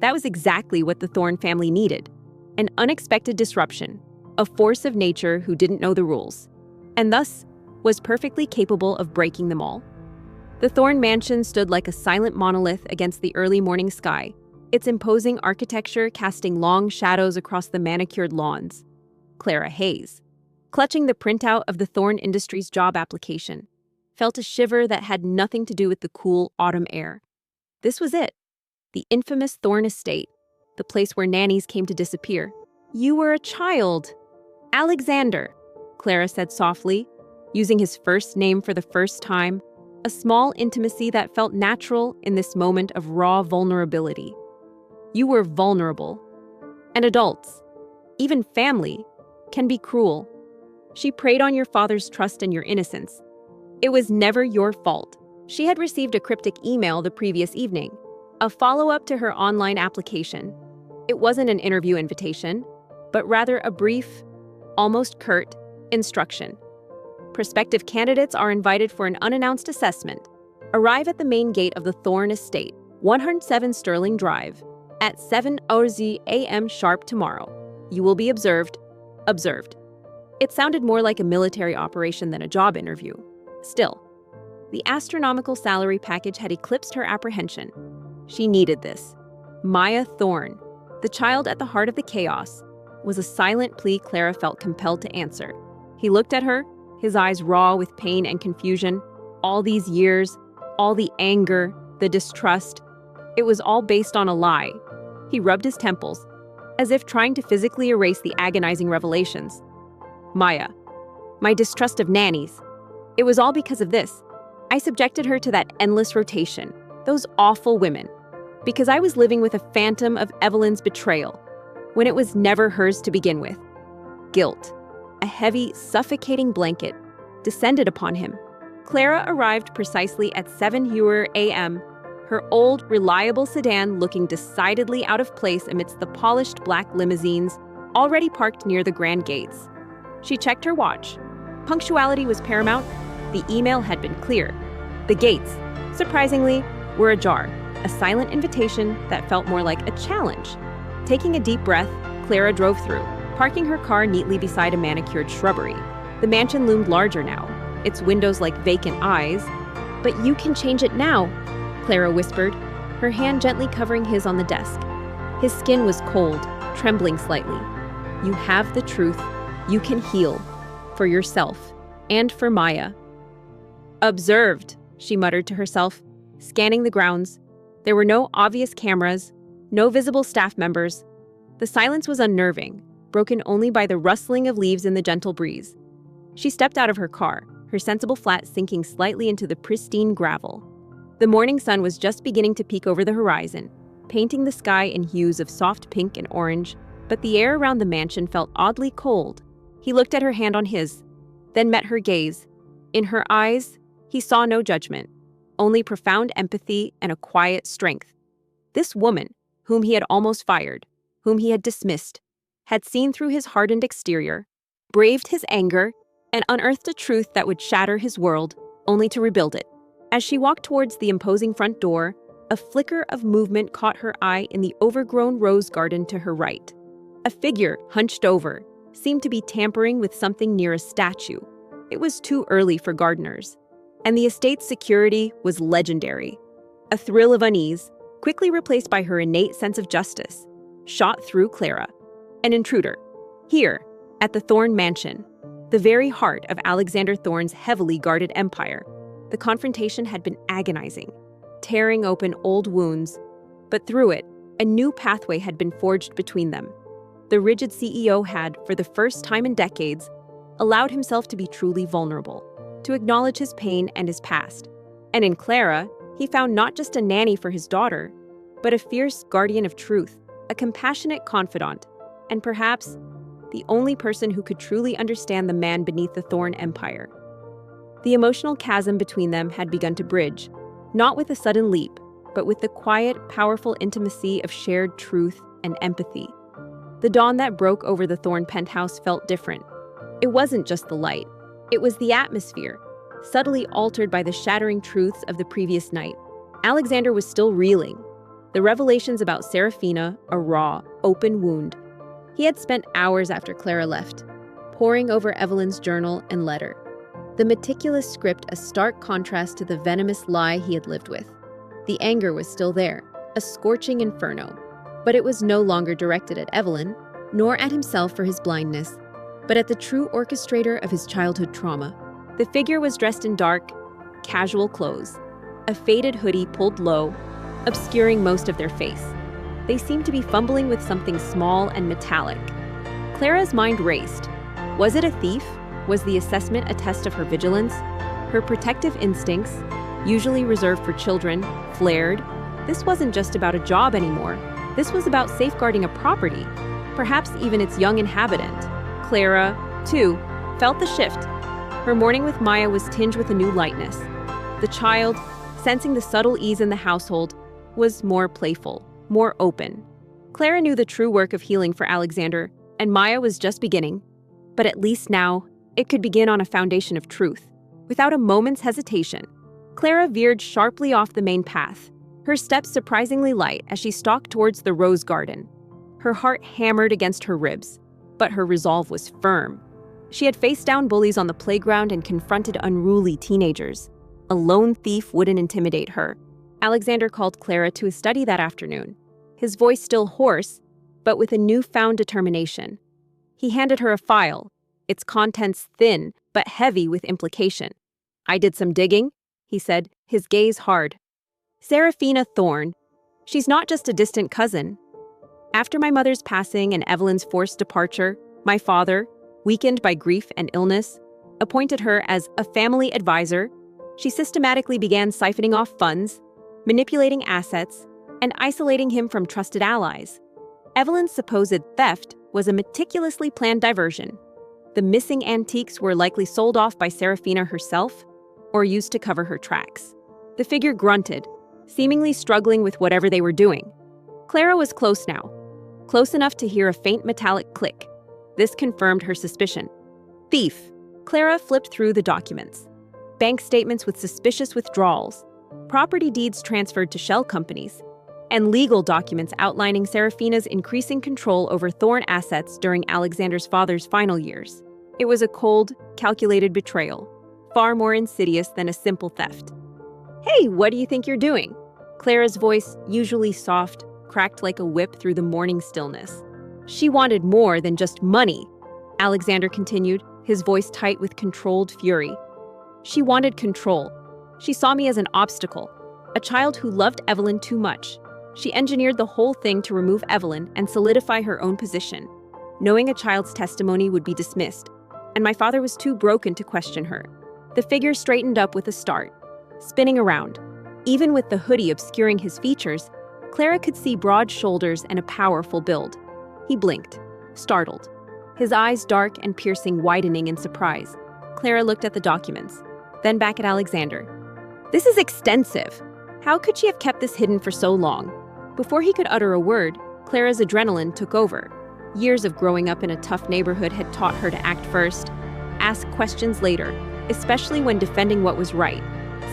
that was exactly what the Thorne family needed. An unexpected disruption, a force of nature who didn't know the rules, and thus was perfectly capable of breaking them all. The Thorne mansion stood like a silent monolith against the early morning sky, its imposing architecture casting long shadows across the manicured lawns. Clara Hayes. clutching the printout of the Thorn Industries job application, felt a shiver that had nothing to do with the cool autumn air. This was it. The infamous Thorn Estate, the place where nannies came to disappear. "You were a child." "Alexander," Clara said softly, using his first name for the first time, a small intimacy that felt natural in this moment of raw vulnerability. "You were vulnerable. And adults, even family, can be cruel. She preyed on your father's trust and your innocence. It was never your fault." She had received a cryptic email the previous evening, a follow-up to her online application. It wasn't an interview invitation, but rather a brief, almost curt, instruction. Prospective candidates are invited for an unannounced assessment. Arrive at the main gate of the Thorn Estate, 107 Sterling Drive, at 7:00 a.m. sharp tomorrow. You will be observed. Observed. It sounded more like a military operation than a job interview. Still, the astronomical salary package had eclipsed her apprehension. She needed this. Maya Thorn, the child at the heart of the chaos, was a silent plea Clara felt compelled to answer. He looked at her, his eyes raw with pain and confusion. All these years, all the anger, the distrust, it was all based on a lie. He rubbed his temples, as if trying to physically erase the agonizing revelations. "Maya, my distrust of nannies. It was all because of this. I subjected her to that endless rotation, those awful women, because I was living with a phantom of Evelyn's betrayal, when it was never hers to begin with. Guilt, a heavy, suffocating blanket, descended upon him." Clara arrived precisely at 7:00 a.m., her old, reliable sedan looking decidedly out of place amidst the polished black limousines already parked near the grand gates. She checked her watch. Punctuality was paramount. The email had been clear. The gates, surprisingly, were ajar, a silent invitation that felt more like a challenge. Taking a deep breath, Clara drove through, parking her car neatly beside a manicured shrubbery. The mansion loomed larger now, its windows like vacant eyes. "But you can change it now," Clara whispered, her hand gently covering his on the desk. His skin was cold, trembling slightly. "You have the truth. You can heal. For yourself. And for Maya." "Observed," she muttered to herself, scanning the grounds. There were no obvious cameras, no visible staff members. The silence was unnerving, broken only by the rustling of leaves in the gentle breeze. She stepped out of her car, her sensible flat sinking slightly into the pristine gravel. The morning sun was just beginning to peek over the horizon, painting the sky in hues of soft pink and orange, but the air around the mansion felt oddly cold. He looked at her hand on his, then met her gaze. In her eyes, he saw no judgment, only profound empathy and a quiet strength. This woman, whom he had almost fired, whom he had dismissed, had seen through his hardened exterior, braved his anger, and unearthed a truth that would shatter his world, only to rebuild it. As she walked towards the imposing front door, a flicker of movement caught her eye in the overgrown rose garden to her right. A figure, hunched over, seemed to be tampering with something near a statue. It was too early for gardeners, and the estate's security was legendary. A thrill of unease, quickly replaced by her innate sense of justice, shot through Clara. An intruder. Here, at the Thorn Mansion, the very heart of Alexander Thorn's heavily guarded empire. The confrontation had been agonizing, tearing open old wounds, but through it, a new pathway had been forged between them. The rigid CEO had, for the first time in decades, allowed himself to be truly vulnerable, to acknowledge his pain and his past. And in Clara, he found not just a nanny for his daughter, but a fierce guardian of truth, a compassionate confidant, and perhaps the only person who could truly understand the man beneath the Thorn empire. The emotional chasm between them had begun to bridge, not with a sudden leap, but with the quiet, powerful intimacy of shared truth and empathy. The dawn that broke over the Thorn penthouse felt different. It wasn't just the light. It was the atmosphere, subtly altered by the shattering truths of the previous night. Alexander was still reeling. The revelations about Serafina, a raw, open wound. He had spent hours after Clara left, poring over Evelyn's journal and letter. The meticulous script a stark contrast to the venomous lie he had lived with. The anger was still there, a scorching inferno. But it was no longer directed at Evelyn, nor at himself for his blindness. but at the true orchestrator of his childhood trauma. The figure was dressed in dark, casual clothes, a faded hoodie pulled low, obscuring most of their face. They seemed to be fumbling with something small and metallic. Clara's mind raced. Was it a thief? Was the assessment a test of her vigilance? Her protective instincts, usually reserved for children, flared. This wasn't just about a job anymore. This was about safeguarding a property, perhaps even its young inhabitant. Clara, too, felt the shift. Her morning with Maya was tinged with a new lightness. The child, sensing the subtle ease in the household, was more playful, more open. Clara knew the true work of healing for Alexander, and Maya was just beginning. But at least now, it could begin on a foundation of truth. Without a moment's hesitation, Clara veered sharply off the main path, her steps surprisingly light as she stalked towards the rose garden. Her heart hammered against her ribs, but her resolve was firm. She had faced down bullies on the playground and confronted unruly teenagers. A lone thief wouldn't intimidate her. Alexander called Clara to a study that afternoon, his voice still hoarse, but with a newfound determination. He handed her a file, its contents thin but heavy with implication. "I did some digging," he said, his gaze hard. "Serafina Thorne. She's not just a distant cousin. After my mother's passing and Evelyn's forced departure, my father, weakened by grief and illness, appointed her as a family advisor. She systematically began siphoning off funds, manipulating assets, and isolating him from trusted allies. Evelyn's supposed theft was a meticulously planned diversion. The missing antiques were likely sold off by Serafina herself or used to cover her tracks." The figure grunted, seemingly struggling with whatever they were doing. Clara was close now, close enough to hear a faint metallic click. This confirmed her suspicion. Thief. Clara flipped through the documents. Bank statements with suspicious withdrawals, property deeds transferred to shell companies, and legal documents outlining Serafina's increasing control over Thorne assets during Alexander's father's final years. It was a cold, calculated betrayal, far more insidious than a simple theft. "Hey, what do you think you're doing?" Clara's voice, usually soft, cracked like a whip through the morning stillness. She wanted more than just money, Alexander continued, his voice tight with controlled fury. She wanted control. She saw me as an obstacle, a child who loved Evelyn too much. She engineered the whole thing to remove Evelyn and solidify her own position, knowing a child's testimony would be dismissed, and my father was too broken to question her. The figure straightened up with a start, spinning around. Even with the hoodie obscuring his features, Clara could see broad shoulders and a powerful build. He blinked, startled, his eyes dark and piercing, widening in surprise. Clara looked at the documents, then back at Alexander. "This is extensive. How could she have kept this hidden for so long?" Before he could utter a word, Clara's adrenaline took over. Years of growing up in a tough neighborhood had taught her to act first, ask questions later, especially when defending what was right.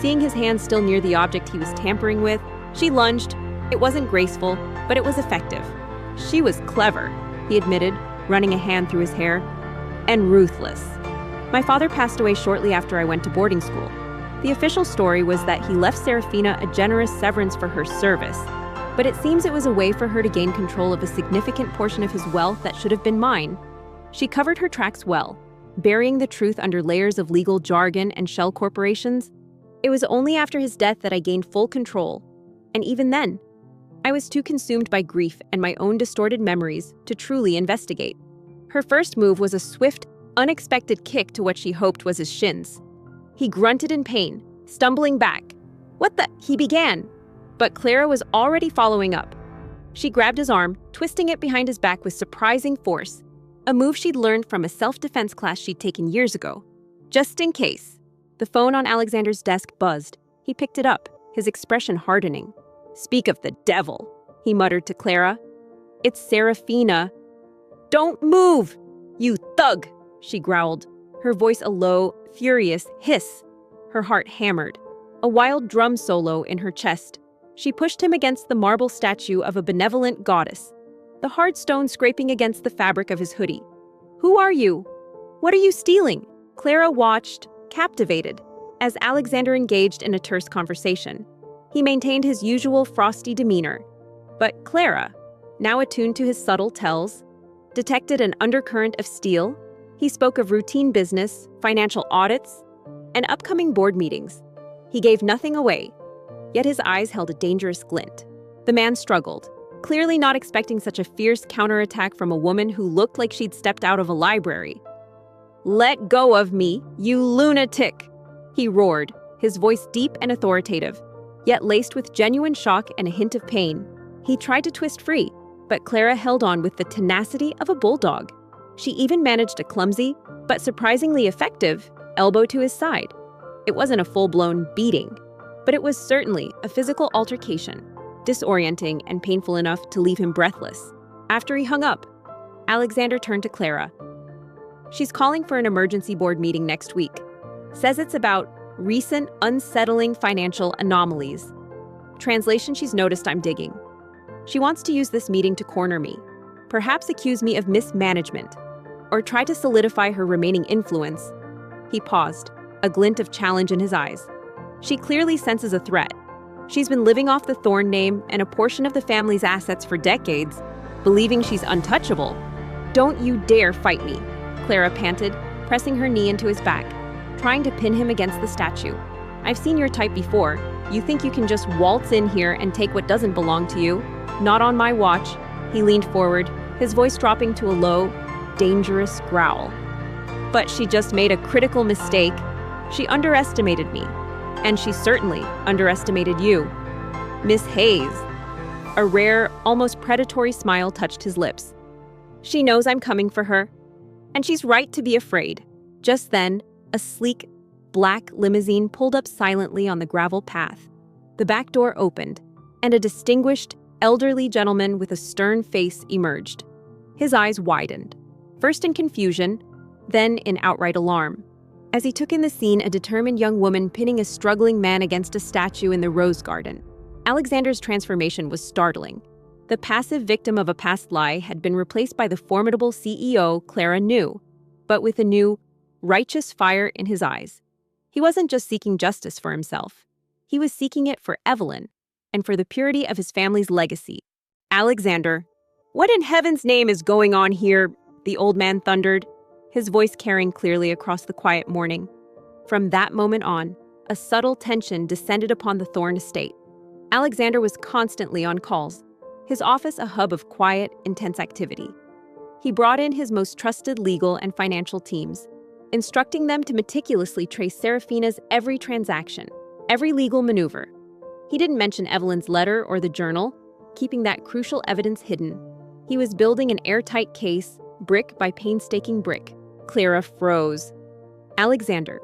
Seeing his hand still near the object he was tampering with, she lunged. It wasn't graceful, but it was effective. She was clever, he admitted, running a hand through his hair, and ruthless. My father passed away shortly after I went to boarding school. The official story was that he left Serafina a generous severance for her service, but it seems it was a way for her to gain control of a significant portion of his wealth that should have been mine. She covered her tracks well, burying the truth under layers of legal jargon and shell corporations. It was only after his death that I gained full control, and even then, I was too consumed by grief and my own distorted memories to truly investigate. Her first move was a swift, unexpected kick to what she hoped was his shins. He grunted in pain, stumbling back. "What the?" he began. But Clara was already following up. She grabbed his arm, twisting it behind his back with surprising force, a move she'd learned from a self-defense class she'd taken years ago. Just in case. The phone on Alexander's desk buzzed. He picked it up, his expression hardening. "Speak of the devil," he muttered to Clara. "It's Serafina." "Don't move, you thug," she growled, her voice a low, furious hiss. Her heart hammered, a wild drum solo in her chest. She pushed him against the marble statue of a benevolent goddess, the hard stone scraping against the fabric of his hoodie. "Who are you? What are you stealing?" Clara watched, captivated, as Alexander engaged in a terse conversation. He maintained his usual frosty demeanor, but Clara, now attuned to his subtle tells, detected an undercurrent of steel. He spoke of routine business, financial audits, and upcoming board meetings. He gave nothing away, yet his eyes held a dangerous glint. The man struggled, clearly not expecting such a fierce counterattack from a woman who looked like she'd stepped out of a library. "Let go of me, you lunatic!" he roared, his voice deep and authoritative, yet laced with genuine shock and a hint of pain. He tried to twist free, but Clara held on with the tenacity of a bulldog. She even managed a clumsy, but surprisingly effective, elbow to his side. It wasn't a full-blown beating, but it was certainly a physical altercation, disorienting and painful enough to leave him breathless. After he hung up, Alexander turned to Clara. "She's calling for an emergency board meeting next week. Says it's about recent unsettling financial anomalies. Translation: she's noticed I'm digging. She wants to use this meeting to corner me, perhaps accuse me of mismanagement, or try to solidify her remaining influence." He paused, a glint of challenge in his eyes. She clearly senses a threat. She's been living off the Thorne name and a portion of the family's assets for decades, believing she's untouchable. "Don't you dare fight me," Clara panted, pressing her knee into his back, trying to pin him against the statue. "I've seen your type before. You think you can just waltz in here and take what doesn't belong to you? Not on my watch." He leaned forward, his voice dropping to a low, dangerous growl. "But she just made a critical mistake. She underestimated me. And she certainly underestimated you, Miss Hayes." A rare, almost predatory smile touched his lips. "She knows I'm coming for her, and she's right to be afraid." Just then, a sleek, black limousine pulled up silently on the gravel path. The back door opened, and a distinguished, elderly gentleman with a stern face emerged. His eyes widened, first in confusion, then in outright alarm. As he took in the scene, a determined young woman pinning a struggling man against a statue in the rose garden. Alexander's transformation was startling. The passive victim of a past lie had been replaced by the formidable CEO Clara knew, but with a new, righteous fire in his eyes. He wasn't just seeking justice for himself. He was seeking it for Evelyn and for the purity of his family's legacy. "Alexander, what in heaven's name is going on here?" the old man thundered, his voice carrying clearly across the quiet morning. From that moment on, a subtle tension descended upon the Thorne estate. Alexander was constantly on calls, his office a hub of quiet, intense activity. He brought in his most trusted legal and financial teams, instructing them to meticulously trace Serafina's every transaction, every legal maneuver. He didn't mention Evelyn's letter or the journal, keeping that crucial evidence hidden. He was building an airtight case, brick by painstaking brick. Clara froze. "Alexander."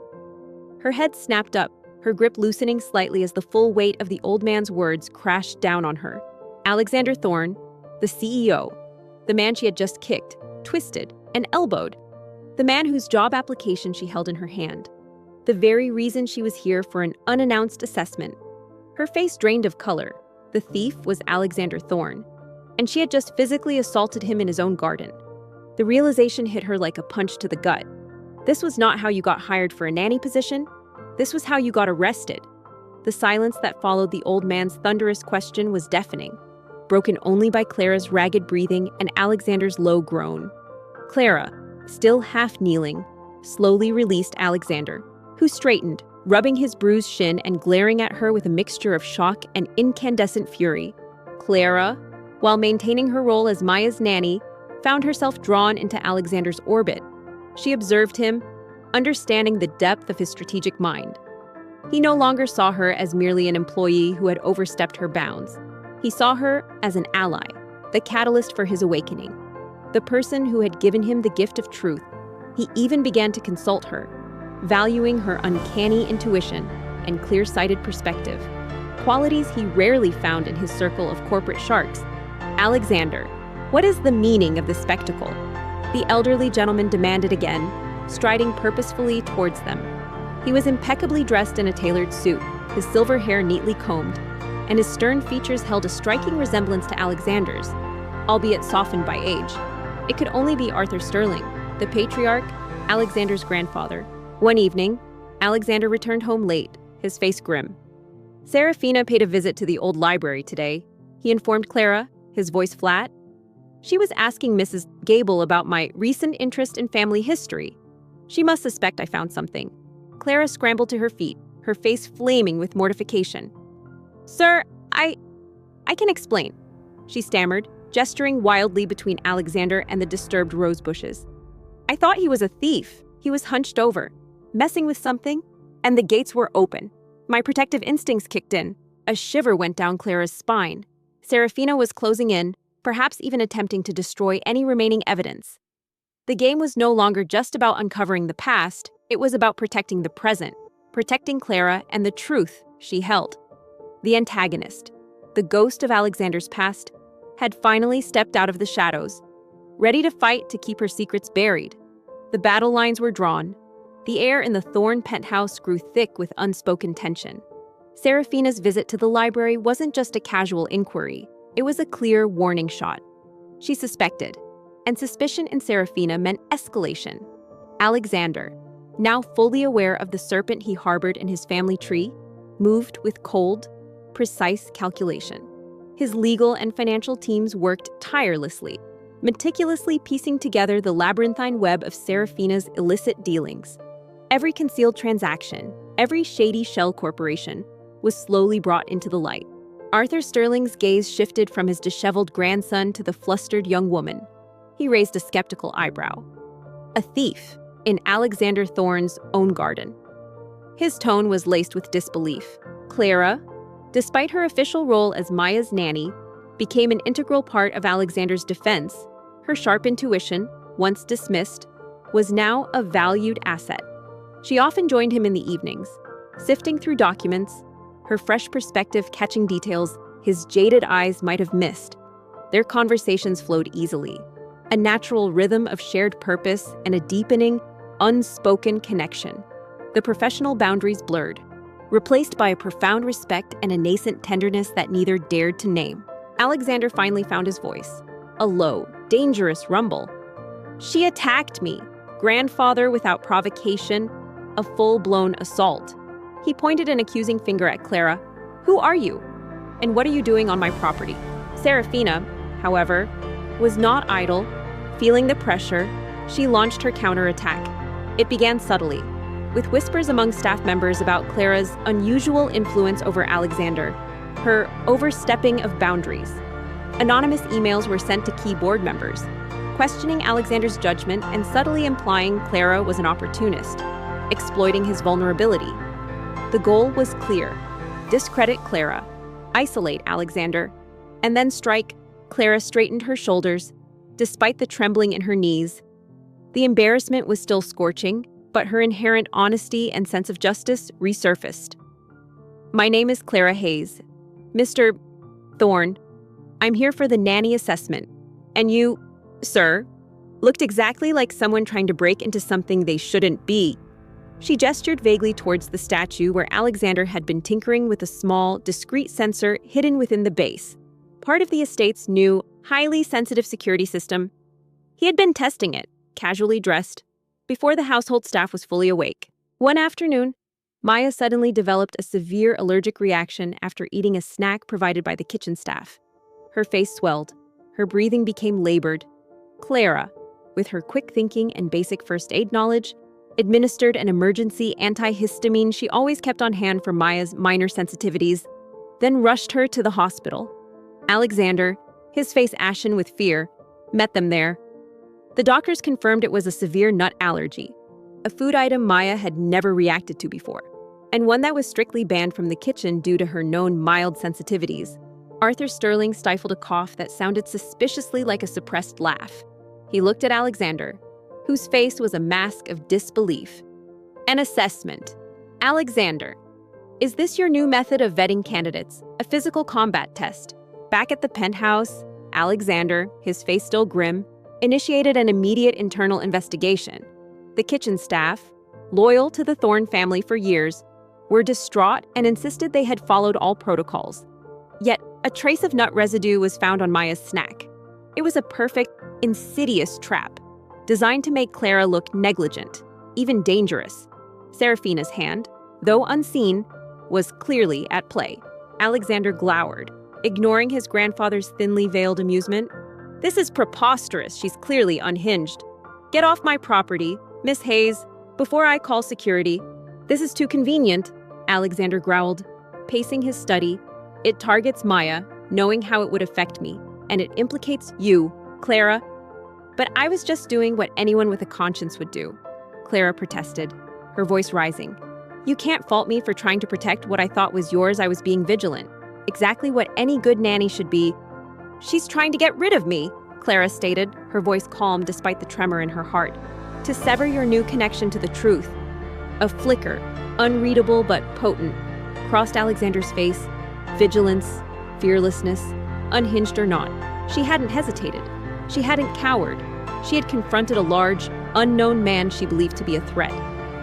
Her head snapped up, her grip loosening slightly as the full weight of the old man's words crashed down on her. Alexander Thorne, the CEO, the man she had just kicked, twisted, and elbowed, the man whose job application she held in her hand, the very reason she was here for an unannounced assessment. Her face drained of color. The thief was Alexander Thorne, and she had just physically assaulted him in his own garden. The realization hit her like a punch to the gut. This was not how you got hired for a nanny position. This was how you got arrested. The silence that followed the old man's thunderous question was deafening, broken only by Clara's ragged breathing and Alexander's low groan. Clara, still half kneeling, slowly released Alexander, who straightened, rubbing his bruised shin and glaring at her with a mixture of shock and incandescent fury. Clara, while maintaining her role as Maya's nanny, found herself drawn into Alexander's orbit. She observed him, understanding the depth of his strategic mind. He no longer saw her as merely an employee who had overstepped her bounds. He saw her as an ally, the catalyst for his awakening, the person who had given him the gift of truth. He even began to consult her, valuing her uncanny intuition and clear-sighted perspective, qualities he rarely found in his circle of corporate sharks. "Alexander, what is the meaning of this spectacle?" the elderly gentleman demanded again, striding purposefully towards them. He was impeccably dressed in a tailored suit, his silver hair neatly combed, and his stern features held a striking resemblance to Alexander's, albeit softened by age. It could only be Arthur Sterling, the patriarch, Alexander's grandfather. One evening, Alexander returned home late, his face grim. "Serafina paid a visit to the old library today," he informed Clara, his voice flat. She was asking Mrs. Gable about my recent interest in family history. She must suspect I found something. Clara scrambled to her feet, her face flaming with mortification. "Sir, I can explain," she stammered, gesturing wildly between Alexander and the disturbed rose bushes. "I thought he was a thief. He was hunched over, messing with something, and the gates were open. My protective instincts kicked in." A shiver went down Clara's spine. Serafina was closing in, perhaps even attempting to destroy any remaining evidence. The game was no longer just about uncovering the past, it was about protecting the present, protecting Clara and the truth she held. The antagonist, the ghost of Alexander's past, had finally stepped out of the shadows, ready to fight to keep her secrets buried. The battle lines were drawn. The air in the Thorne penthouse grew thick with unspoken tension. Serafina's visit to the library wasn't just a casual inquiry, it was a clear warning shot. She suspected, and suspicion in Serafina meant escalation. Alexander, now fully aware of the serpent he harbored in his family tree, moved with cold, precise calculation. His legal and financial teams worked tirelessly, meticulously piecing together the labyrinthine web of Serafina's illicit dealings. Every concealed transaction, every shady shell corporation, was slowly brought into the light. Arthur Sterling's gaze shifted from his disheveled grandson to the flustered young woman. He raised a skeptical eyebrow. A thief in Alexander Thorne's own garden. His tone was laced with disbelief. Clara, despite her official role as Maya's nanny, became an integral part of Alexander's defense. Her sharp intuition, once dismissed, was now a valued asset. She often joined him in the evenings, sifting through documents, her fresh perspective catching details his jaded eyes might have missed. Their conversations flowed easily, a natural rhythm of shared purpose and a deepening, unspoken connection. The professional boundaries blurred, replaced by a profound respect and a nascent tenderness that neither dared to name. Alexander finally found his voice, a low, dangerous rumble. "She attacked me, grandfather without provocation, a full-blown assault." He pointed an accusing finger at Clara. "Who are you? And what are you doing on my property?" Serafina, however, was not idle. Feeling the pressure, she launched her counterattack. It began subtly, with whispers among staff members about Clara's unusual influence over Alexander, her overstepping of boundaries. Anonymous emails were sent to key board members, questioning Alexander's judgment and subtly implying Clara was an opportunist, exploiting his vulnerability. The goal was clear: discredit Clara, isolate Alexander, and then strike. Clara straightened her shoulders, despite the trembling in her knees. The embarrassment was still scorching, but her inherent honesty and sense of justice resurfaced. "My name is Clara Hayes. Mr. Thorne, I'm here for the nanny assessment, and you, sir, looked exactly like someone trying to break into something they shouldn't be." She gestured vaguely towards the statue where Alexander had been tinkering with a small, discreet sensor hidden within the base, part of the estate's new, highly sensitive security system. He had been testing it, casually dressed, before the household staff was fully awake. One afternoon, Maya suddenly developed a severe allergic reaction after eating a snack provided by the kitchen staff. Her face swelled. Her breathing became labored. Clara, with her quick thinking and basic first aid knowledge, administered an emergency antihistamine she always kept on hand for Maya's minor sensitivities, then rushed her to the hospital. Alexander, his face ashen with fear, met them there. The doctors confirmed it was a severe nut allergy, a food item Maya had never reacted to before, and one that was strictly banned from the kitchen due to her known mild sensitivities. Arthur Sterling stifled a cough that sounded suspiciously like a suppressed laugh. He looked at Alexander, whose face was a mask of disbelief. "An assessment. Alexander, is this your new method of vetting candidates, a physical combat test?" Back at the penthouse, Alexander, his face still grim, initiated an immediate internal investigation. The kitchen staff, loyal to the Thorne family for years, were distraught and insisted they had followed all protocols. Yet, a trace of nut residue was found on Maya's snack. It was a perfect, insidious trap, designed to make Clara look negligent, even dangerous. Serafina's hand, though unseen, was clearly at play. Alexander glowered, ignoring his grandfather's thinly veiled amusement. This is preposterous. She's clearly unhinged. Get off my property, Miss Hayes, before I call security. This is too convenient, Alexander growled, pacing his study. It targets Maya, knowing how it would affect me, and it implicates you, Clara. But I was just doing what anyone with a conscience would do, Clara protested, her voice rising. You can't fault me for trying to protect what I thought was yours. I was being vigilant. Exactly what any good nanny should be. She's trying to get rid of me, Clara stated, her voice calm despite the tremor in her heart. To sever your new connection to the truth. A flicker, unreadable but potent, crossed Alexander's face. Vigilance, fearlessness, unhinged or not. She hadn't hesitated. She hadn't cowered. She had confronted a large, unknown man she believed to be a threat,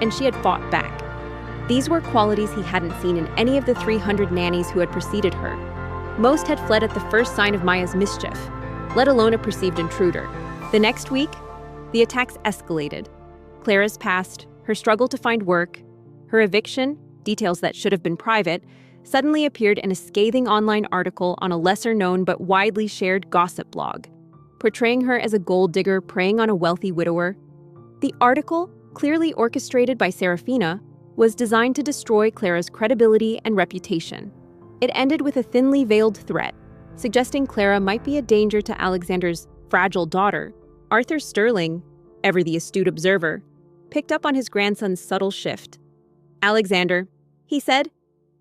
and she had fought back. These were qualities he hadn't seen in any of the 300 nannies who had preceded her. Most had fled at the first sign of Maya's mischief, let alone a perceived intruder. The next week, the attacks escalated. Clara's past, her struggle to find work, her eviction, details that should have been private, suddenly appeared in a scathing online article on a lesser-known but widely shared gossip blog, portraying her as a gold digger preying on a wealthy widower. The article, clearly orchestrated by Serafina, was designed to destroy Clara's credibility and reputation. It ended with a thinly veiled threat, suggesting Clara might be a danger to Alexander's fragile daughter. Arthur Sterling, ever the astute observer, picked up on his grandson's subtle shift. Alexander, he said,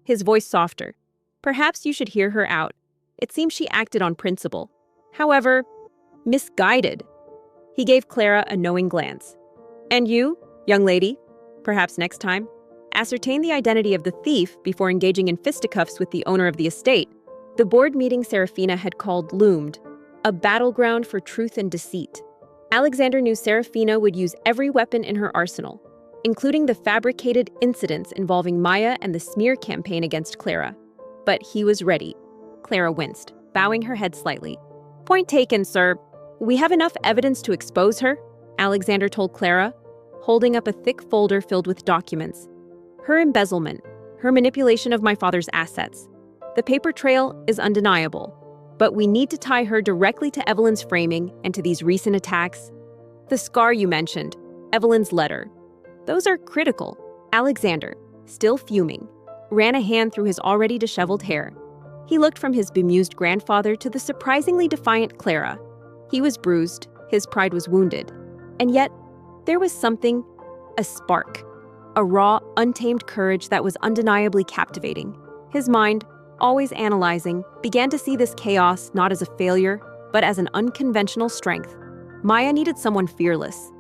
his voice softer, perhaps you should hear her out. It seems she acted on principle. However, misguided. He gave Clara a knowing glance. And you, young lady, perhaps next time, ascertain the identity of the thief before engaging in fisticuffs with the owner of the estate. The board meeting Serafina had called loomed, a battleground for truth and deceit. Alexander knew Serafina would use every weapon in her arsenal, including the fabricated incidents involving Maya and the smear campaign against Clara. But he was ready. Clara winced, bowing her head slightly. Point taken, sir. We have enough evidence to expose her, Alexander told Clara, holding up a thick folder filled with documents. Her embezzlement, her manipulation of my father's assets. The paper trail is undeniable, but we need to tie her directly to Evelyn's framing and to these recent attacks. The scar you mentioned, Evelyn's letter. Those are critical. Alexander, still fuming, ran a hand through his already disheveled hair. He looked from his bemused grandfather to the surprisingly defiant Clara. He was bruised, his pride was wounded. And yet, there was something, a spark, a raw, untamed courage that was undeniably captivating. His mind, always analyzing, began to see this chaos not as a failure, but as an unconventional strength. Maya needed someone fearless,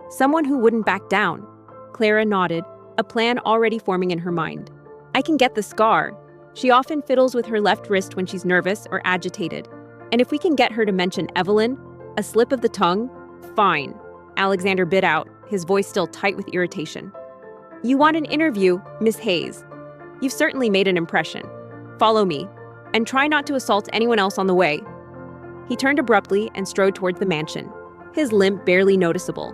someone who wouldn't back down. Clara nodded, a plan already forming in her mind. I can get the scar. She often fiddles with her left wrist when she's nervous or agitated. And if we can get her to mention Evelyn, a slip of the tongue, fine. Alexander bit out, his voice still tight with irritation. You want an interview, Miss Hayes. You've certainly made an impression. Follow me, and try not to assault anyone else on the way. He turned abruptly and strode toward the mansion, his limp barely noticeable.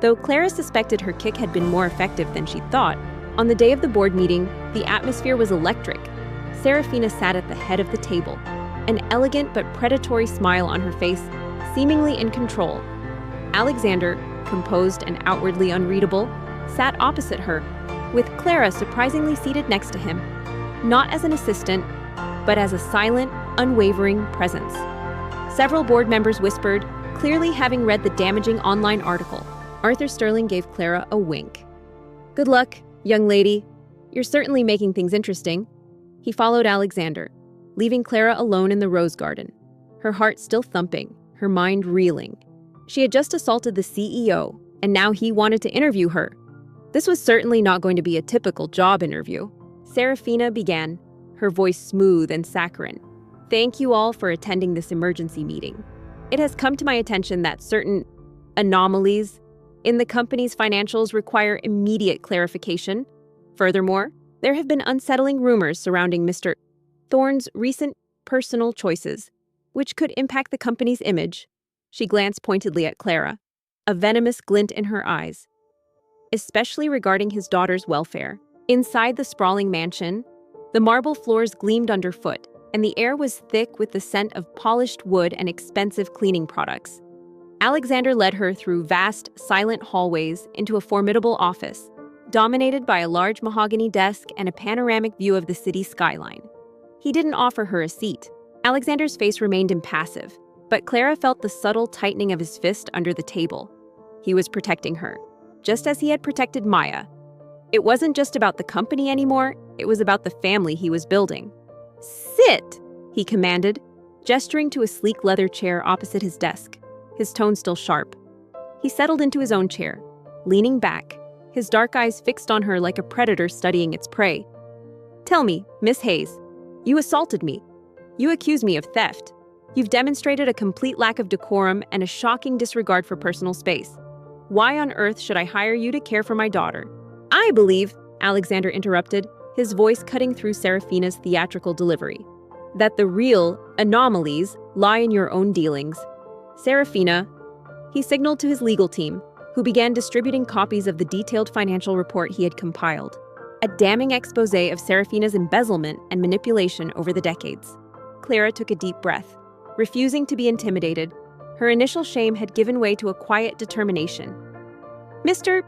Though Clara suspected her kick had been more effective than she'd thought, on the day of the board meeting, the atmosphere was electric. Serafina sat at the head of the table, an elegant but predatory smile on her face, seemingly in control. Alexander, composed and outwardly unreadable, sat opposite her, with Clara surprisingly seated next to him, not as an assistant, but as a silent, unwavering presence. Several board members whispered, clearly having read the damaging online article. Arthur Sterling gave Clara a wink. Good luck, young lady. You're certainly making things interesting. He followed Alexander, leaving Clara alone in the rose garden, her heart still thumping, her mind reeling. She had just assaulted the CEO, and now he wanted to interview her. This was certainly not going to be a typical job interview. Serafina began, her voice smooth and saccharine. Thank you all for attending this emergency meeting. It has come to my attention that certain anomalies in the company's financials require immediate clarification. Furthermore, there have been unsettling rumors surrounding Mr. Thorne's recent personal choices, which could impact the company's image. She glanced pointedly at Clara, a venomous glint in her eyes, especially regarding his daughter's welfare. Inside the sprawling mansion, the marble floors gleamed underfoot, and the air was thick with the scent of polished wood and expensive cleaning products. Alexander led her through vast, silent hallways into a formidable office, dominated by a large mahogany desk and a panoramic view of the city skyline. He didn't offer her a seat. Alexander's face remained impassive, but Clara felt the subtle tightening of his fist under the table. He was protecting her, just as he had protected Maya. It wasn't just about the company anymore, it was about the family he was building. "Sit!" he commanded, gesturing to a sleek leather chair opposite his desk, his tone still sharp. He settled into his own chair, leaning back, his dark eyes fixed on her like a predator studying its prey. "Tell me, Miss Hayes, you assaulted me. You accuse me of theft. You've demonstrated a complete lack of decorum and a shocking disregard for personal space. Why on earth should I hire you to care for my daughter?" "I believe," Alexander interrupted, his voice cutting through Serafina's theatrical delivery, "that the real anomalies lie in your own dealings." "Serafina," he signaled to his legal team, who began distributing copies of the detailed financial report he had compiled, a damning exposé of Serafina's embezzlement and manipulation over the decades. Clara took a deep breath, refusing to be intimidated. Her initial shame had given way to a quiet determination. "Mr.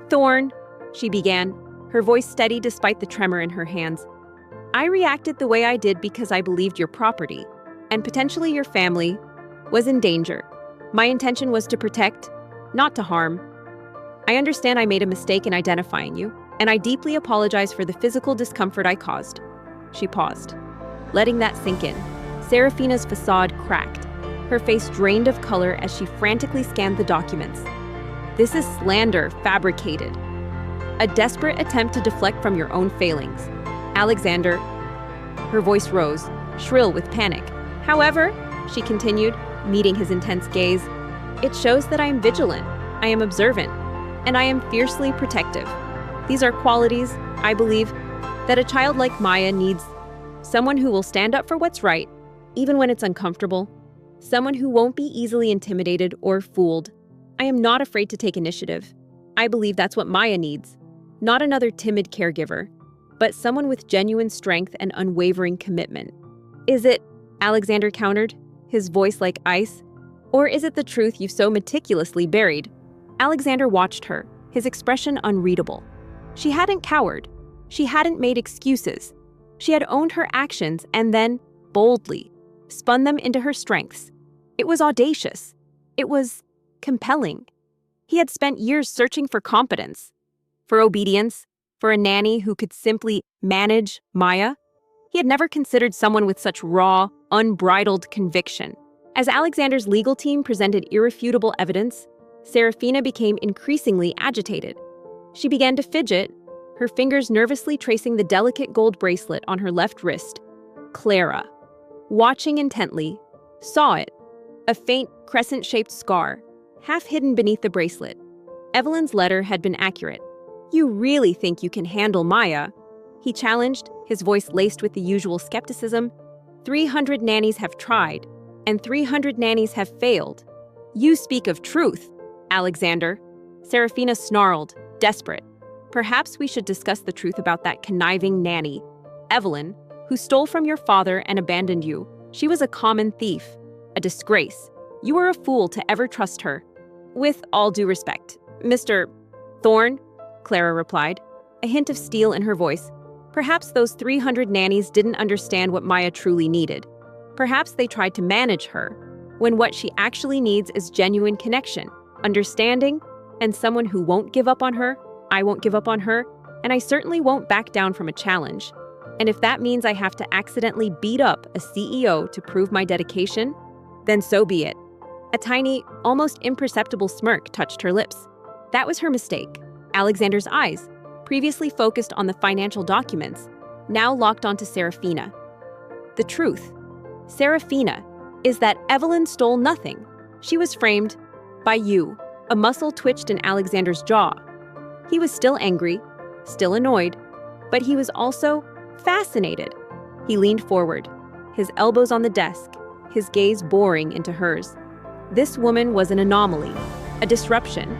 Thorne," she began, her voice steady despite the tremor in her hands, "I reacted the way I did because I believed your property, and potentially your family, was in danger. My intention was to protect, not to harm. I understand I made a mistake in identifying you, and I deeply apologize for the physical discomfort I caused." She paused, letting that sink in. Serafina's facade cracked, her face drained of color as she frantically scanned the documents. "This is slander fabricated. A desperate attempt to deflect from your own failings. Alexander," her voice rose, shrill with panic. "However," she continued, meeting his intense gaze, "it shows that I am vigilant, I am observant, and I am fiercely protective. These are qualities, I believe, that a child like Maya needs. Someone who will stand up for what's right, even when it's uncomfortable. Someone who won't be easily intimidated or fooled. I am not afraid to take initiative. I believe that's what Maya needs. Not another timid caregiver, but someone with genuine strength and unwavering commitment." "Is it," Alexander countered, his voice like ice, "or is it the truth you've so meticulously buried?" Alexander watched her, his expression unreadable. She hadn't cowered. She hadn't made excuses. She had owned her actions and then, boldly, spun them into her strengths. It was audacious. It was compelling. He had spent years searching for competence, for obedience, for a nanny who could simply manage Maya. He had never considered someone with such raw, unbridled conviction. As Alexander's legal team presented irrefutable evidence, Serafina became increasingly agitated. She began to fidget, her fingers nervously tracing the delicate gold bracelet on her left wrist. Clara, watching intently, saw it, a faint crescent-shaped scar, half hidden beneath the bracelet. Evelyn's letter had been accurate. "You really think you can handle Maya?" he challenged, his voice laced with the usual skepticism. 300 nannies have tried, and 300 nannies have failed. You speak of truth, Alexander. Serafina snarled, desperate. Perhaps we should discuss the truth about that conniving nanny, Evelyn, who stole from your father and abandoned you. She was a common thief, a disgrace. You were a fool to ever trust her. With all due respect, Mr. Thorne, Clara replied, a hint of steel in her voice. Perhaps those 300 nannies didn't understand what Maya truly needed. Perhaps they tried to manage her, when what she actually needs is genuine connection, understanding, and someone who won't give up on her. I won't give up on her, and I certainly won't back down from a challenge. And if that means I have to accidentally beat up a CEO to prove my dedication, then so be it. A tiny, almost imperceptible smirk touched her lips. That was her mistake. Alexander's eyes, previously focused on the financial documents, now locked onto Serafina. The truth, Serafina, is that Evelyn stole nothing. She was framed by you. A muscle twitched in Alexander's jaw. He was still angry, still annoyed, but he was also fascinated. He leaned forward, his elbows on the desk, his gaze boring into hers. This woman was an anomaly, a disruption.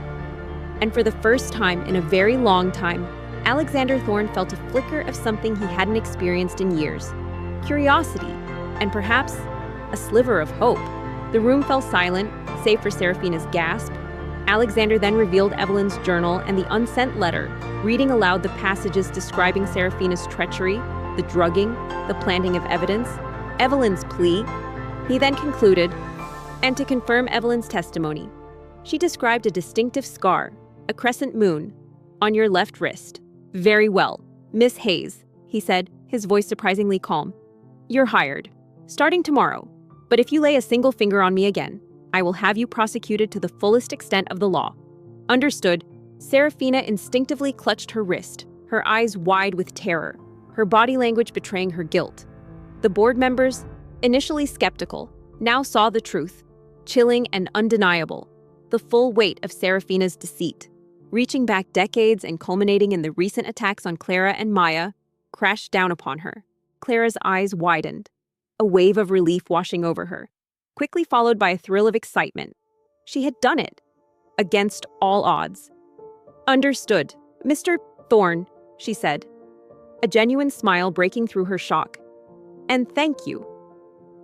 And for the first time in a very long time, Alexander Thorne felt a flicker of something he hadn't experienced in years. curiosity, and perhaps a sliver of hope. The room fell silent, save for Serafina's gasp. Alexander then revealed Evelyn's journal and the unsent letter, reading aloud the passages describing Serafina's treachery, the drugging, the planting of evidence, Evelyn's plea. He then concluded, and to confirm Evelyn's testimony, she described a distinctive scar, a crescent moon, on your left wrist. Very well, Miss Hayes, he said, his voice surprisingly calm. You're hired, starting tomorrow. But if you lay a single finger on me again, I will have you prosecuted to the fullest extent of the law. Understood. Serafina instinctively clutched her wrist, her eyes wide with terror, her body language betraying her guilt. The board members, initially skeptical, now saw the truth, chilling and undeniable, the full weight of Serafina's deceit, reaching back decades and culminating in the recent attacks on Clara and Maya, crashed down upon her. Clara's eyes widened, a wave of relief washing over her, quickly followed by a thrill of excitement. She had done it, against all odds. Understood, Mr. Thorne, she said, a genuine smile breaking through her shock. And thank you.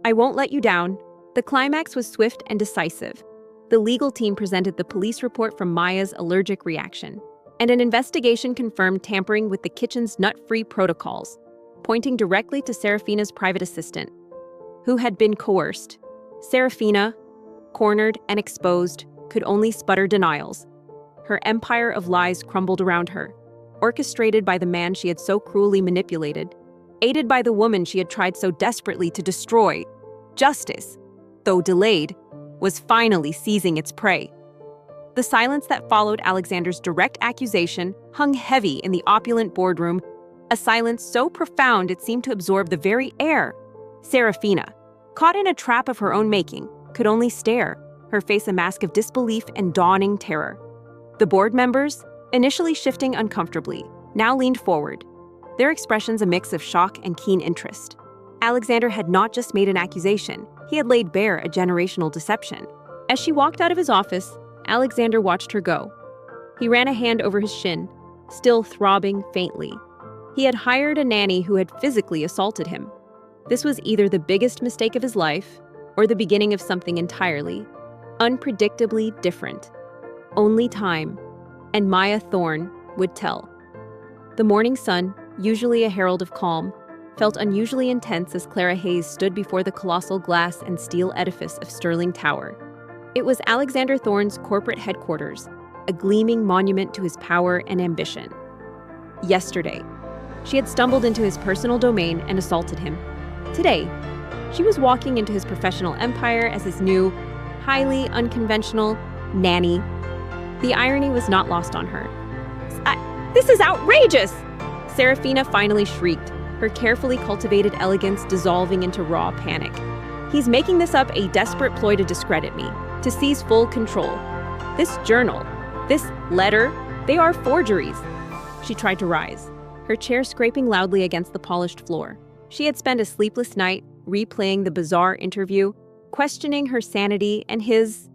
I won't let you down. The climax was swift and decisive. The legal team presented the police report from Maya's allergic reaction, and an investigation confirmed tampering with the kitchen's nut-free protocols, pointing directly to Serafina's private assistant, who had been coerced. Serafina, cornered and exposed, could only sputter denials. Her empire of lies crumbled around her, orchestrated by the man she had so cruelly manipulated, aided by the woman she had tried so desperately to destroy. Justice, though delayed, was finally seizing its prey. The silence that followed Alexander's direct accusation hung heavy in the opulent boardroom, a silence so profound it seemed to absorb the very air. Serafina, caught in a trap of her own making, could only stare, her face a mask of disbelief and dawning terror. The board members, initially shifting uncomfortably, now leaned forward, their expressions a mix of shock and keen interest. Alexander had not just made an accusation, he had laid bare a generational deception. As she walked out of his office, Alexander watched her go. He ran a hand over his shin, still throbbing faintly. He had hired a nanny who had physically assaulted him. This was either the biggest mistake of his life or the beginning of something entirely, unpredictably different. Only time, and Maya Thorne, would tell. The morning sun, usually a herald of calm, felt unusually intense as Clara Hayes stood before the colossal glass and steel edifice of Sterling Tower. It was Alexander Thorne's corporate headquarters, a gleaming monument to his power and ambition. Yesterday, she had stumbled into his personal domain and assaulted him. Today, she was walking into his professional empire as his new, highly unconventional nanny. The irony was not lost on her. This is outrageous! Serafina finally shrieked, her carefully cultivated elegance dissolving into raw panic. He's making this up a desperate ploy to discredit me, to seize full control. This journal, this letter, they are forgeries. She tried to rise, her chair scraping loudly against the polished floor. She had spent a sleepless night replaying the bizarre interview, questioning her sanity and his.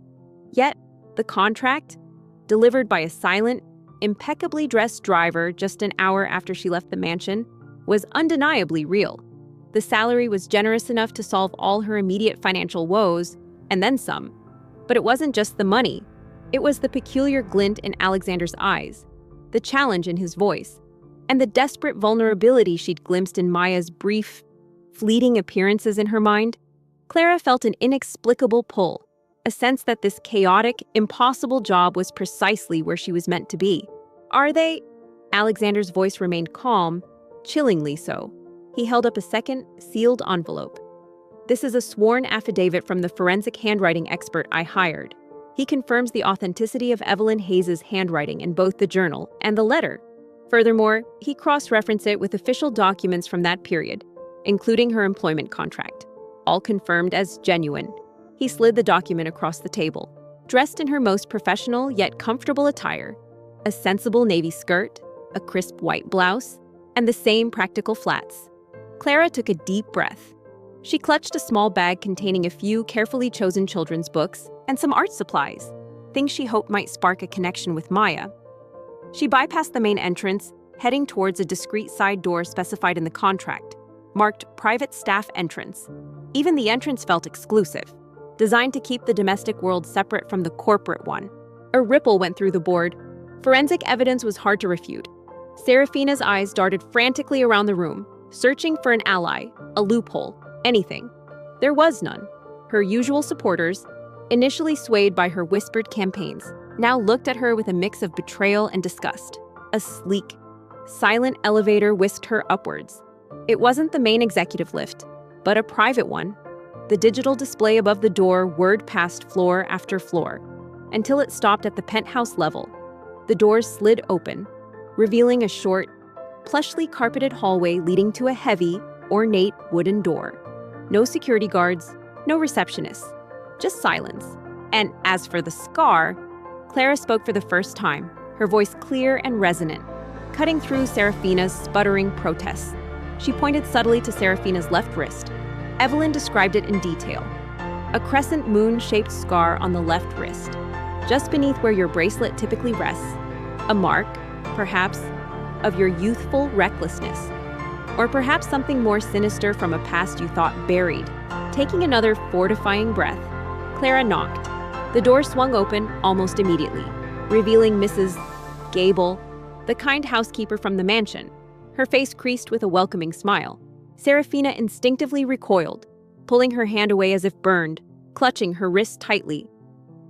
Yet, the contract, delivered by a silent, impeccably dressed driver just an hour after she left the mansion, was undeniably real. The salary was generous enough to solve all her immediate financial woes, and then some. But it wasn't just the money. It was the peculiar glint in Alexander's eyes, the challenge in his voice, and the desperate vulnerability she'd glimpsed in Maya's brief, fleeting appearances in her mind. Clara felt an inexplicable pull, a sense that this chaotic, impossible job was precisely where she was meant to be. Are they? Alexander's voice remained calm, chillingly so. He held up a second, sealed envelope. This is a sworn affidavit from the forensic handwriting expert I hired. He confirms the authenticity of Evelyn Hayes' handwriting in both the journal and the letter. Furthermore, he cross-referenced it with official documents from that period, including her employment contract, all confirmed as genuine. He slid the document across the table, dressed in her most professional yet comfortable attire, a sensible navy skirt, a crisp white blouse, and the same practical flats. Clara took a deep breath. She clutched a small bag containing a few carefully chosen children's books and some art supplies, things she hoped might spark a connection with Maya. She bypassed the main entrance, heading towards a discreet side door specified in the contract, marked private staff entrance. Even the entrance felt exclusive, designed to keep the domestic world separate from the corporate one. A ripple went through the board. Forensic evidence was hard to refute. Serafina's eyes darted frantically around the room, searching for an ally, a loophole, anything. There was none. Her usual supporters, initially swayed by her whispered campaigns, now looked at her with a mix of betrayal and disgust. A sleek, silent elevator whisked her upwards. It wasn't the main executive lift, but a private one. The digital display above the door whirred past floor after floor, until it stopped at the penthouse level. The doors slid open, revealing a short, plushly carpeted hallway leading to a heavy, ornate wooden door. No security guards, no receptionists, just silence. And as for the scar, Clara spoke for the first time, her voice clear and resonant, cutting through Serafina's sputtering protests. She pointed subtly to Serafina's left wrist. Evelyn described it in detail. A crescent moon-shaped scar on the left wrist, just beneath where your bracelet typically rests. A mark, perhaps, of your youthful recklessness. Or perhaps something more sinister from a past you thought buried. Taking another fortifying breath, Clara knocked. The door swung open almost immediately, revealing Mrs. Gable, the kind housekeeper from the mansion, her face creased with a welcoming smile. Serafina instinctively recoiled, pulling her hand away as if burned, clutching her wrist tightly.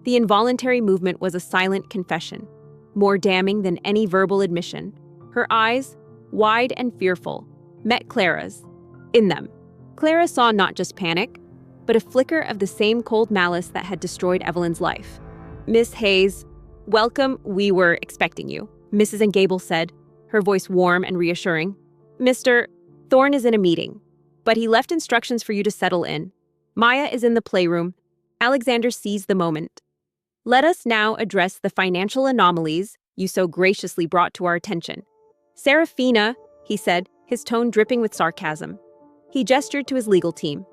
The involuntary movement was a silent confession, more damning than any verbal admission. Her eyes, wide and fearful, met Clara's. In them, Clara saw not just panic, but a flicker of the same cold malice that had destroyed Evelyn's life. "Miss Hayes, welcome, we were expecting you," Mrs. Gable said, her voice warm and reassuring. "Mr. Thorne is in a meeting, but he left instructions for you to settle in. Maya is in the playroom." Alexander seized the moment. "Let us now address the financial anomalies you so graciously brought to our attention." "Serafina," he said, his tone dripping with sarcasm. He gestured to his legal team.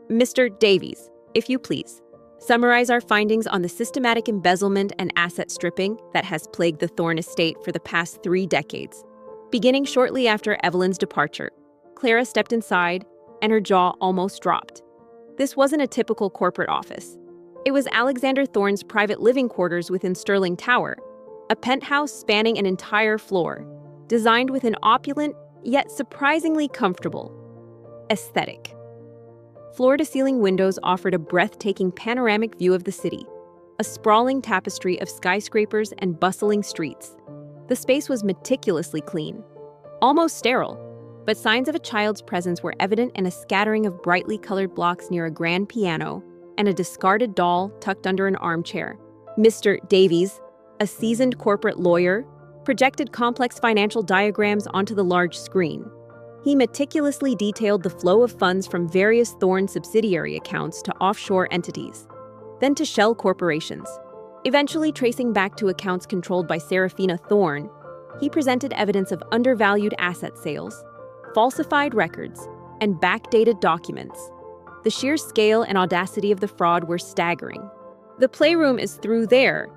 "Mr. Davies, if you please, summarize our findings on the systematic embezzlement and asset stripping that has plagued the Thorne estate for the past 3 decades." Beginning shortly after Evelyn's departure, Clara stepped inside, and her jaw almost dropped. This wasn't a typical corporate office. It was Alexander Thorne's private living quarters within Sterling Tower, a penthouse spanning an entire floor, designed with an opulent, yet surprisingly comfortable aesthetic. Floor-to-ceiling windows offered a breathtaking panoramic view of the city, a sprawling tapestry of skyscrapers and bustling streets. The space was meticulously clean, almost sterile, but signs of a child's presence were evident in a scattering of brightly colored blocks near a grand piano and a discarded doll tucked under an armchair. Mr. Davies, a seasoned corporate lawyer, projected complex financial diagrams onto the large screen. He meticulously detailed the flow of funds from various Thorne subsidiary accounts to offshore entities, then to shell corporations. Eventually tracing back to accounts controlled by Serafina Thorne, he presented evidence of undervalued asset sales, falsified records, and backdated documents. The sheer scale and audacity of the fraud were staggering. "The playroom is through there."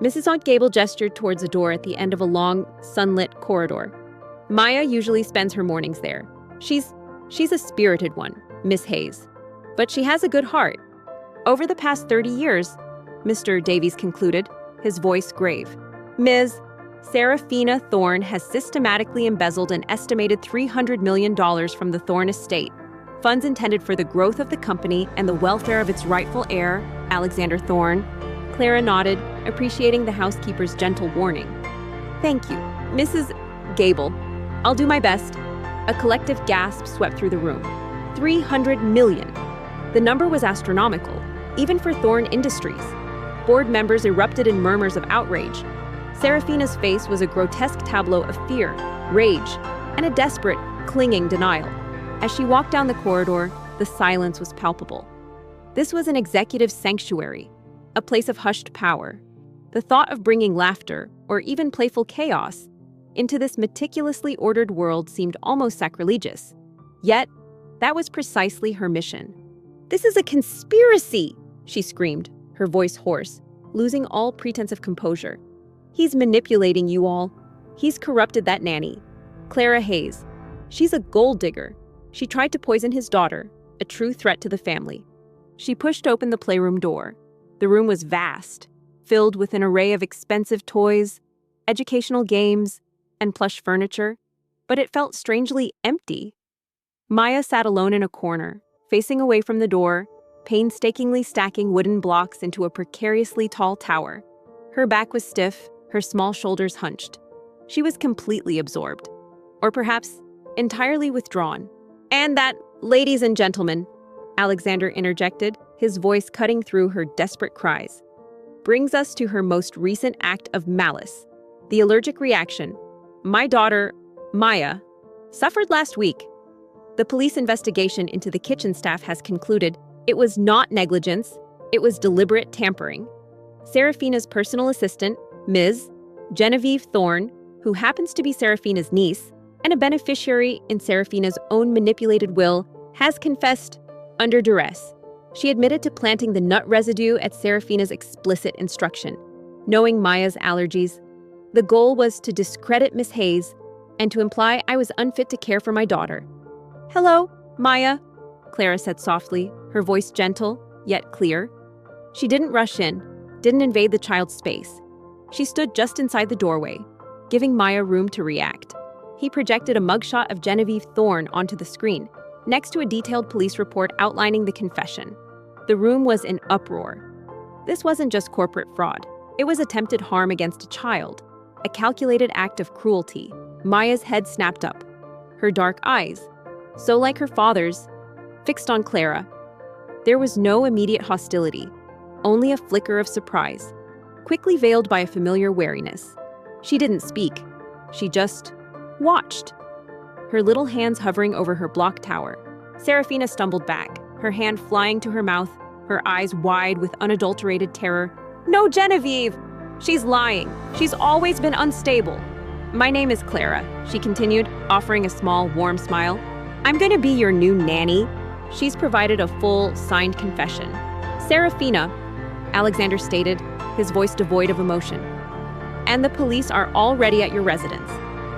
Mrs. Aunt Gable gestured towards a door at the end of a long, sunlit corridor. "Maya usually spends her mornings there. She's a spirited one, Miss Hayes. But she has a good heart. Over the past 30 years, Mr. Davies concluded, his voice grave, Ms. Serafina Thorne has systematically embezzled an estimated $300 million from the Thorne estate, funds intended for the growth of the company and the welfare of its rightful heir, Alexander Thorne." Clara nodded, appreciating the housekeeper's gentle warning. "Thank you, Mrs. Gable. I'll do my best." A collective gasp swept through the room. 300 million. The number was astronomical, even for Thorne Industries. Board members erupted in murmurs of outrage. Serafina's face was a grotesque tableau of fear, rage, and a desperate, clinging denial. As she walked down the corridor, the silence was palpable. This was an executive sanctuary, a place of hushed power. The thought of bringing laughter, or even playful chaos, into this meticulously ordered world seemed almost sacrilegious. Yet, that was precisely her mission. "This is a conspiracy!" she screamed, her voice hoarse, losing all pretense of composure. "He's manipulating you all. He's corrupted that nanny, Clara Hayes. She's a gold digger. She tried to poison his daughter, a true threat to the family. She pushed open the playroom door. The room was vast, filled with an array of expensive toys, educational games, and plush furniture, but it felt strangely empty. Maya sat alone in a corner, facing away from the door, painstakingly stacking wooden blocks into a precariously tall tower. Her back was stiff, her small shoulders hunched. She was completely absorbed, or perhaps entirely withdrawn. "And that, ladies and gentlemen," Alexander interjected, his voice cutting through her desperate cries, "brings us to her most recent act of malice, the allergic reaction my daughter, Maya, suffered last week. The police investigation into the kitchen staff has concluded it was not negligence, it was deliberate tampering. Serafina's personal assistant, Ms. Genevieve Thorne, who happens to be Serafina's niece and a beneficiary in Serafina's own manipulated will, has confessed under duress. She admitted to planting the nut residue at Serafina's explicit instruction. Knowing Maya's allergies, the goal was to discredit Miss Hayes and to imply I was unfit to care for my daughter." "Hello, Maya," Clara said softly, her voice gentle, yet clear. She didn't rush in, didn't invade the child's space. She stood just inside the doorway, giving Maya room to react. He projected a mugshot of Genevieve Thorne onto the screen, next to a detailed police report outlining the confession. The room was in uproar. This wasn't just corporate fraud. It was attempted harm against a child, a calculated act of cruelty. Maya's head snapped up. Her dark eyes, so like her father's, fixed on Clara. There was no immediate hostility, only a flicker of surprise, quickly veiled by a familiar wariness. She didn't speak. She just watched, her little hands hovering over her block tower. Serafina stumbled back, her hand flying to her mouth, her eyes wide with unadulterated terror. "No, Genevieve! She's lying. She's always been unstable." "My name is Clara," she continued, offering a small, warm smile. "I'm going to be your new nanny." She's provided a full, signed confession. "Serafina," Alexander stated, his voice devoid of emotion, "and the police are already at your residence,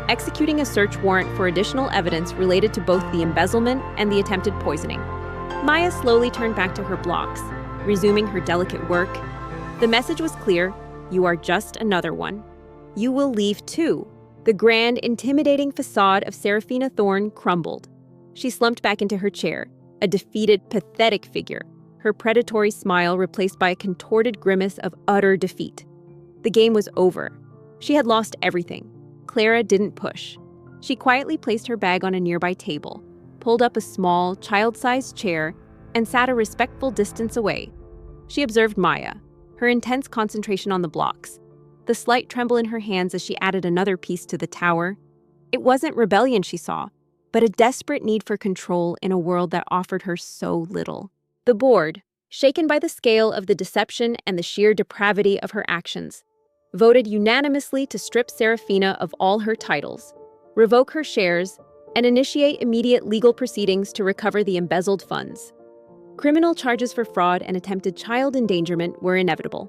executing a search warrant for additional evidence related to both the embezzlement and the attempted poisoning." Maya slowly turned back to her blocks, resuming her delicate work. The message was clear: you are just another one. You will leave too. The grand, intimidating facade of Serafina Thorne crumbled. She slumped back into her chair, a defeated, pathetic figure, her predatory smile replaced by a contorted grimace of utter defeat. The game was over. She had lost everything. Clara didn't push. She quietly placed her bag on a nearby table, pulled up a small, child-sized chair, and sat a respectful distance away. She observed Maya, her intense concentration on the blocks, the slight tremble in her hands as she added another piece to the tower. It wasn't rebellion she saw, but a desperate need for control in a world that offered her so little. The board, shaken by the scale of the deception and the sheer depravity of her actions, voted unanimously to strip Serafina of all her titles, revoke her shares, and initiate immediate legal proceedings to recover the embezzled funds. Criminal charges for fraud and attempted child endangerment were inevitable.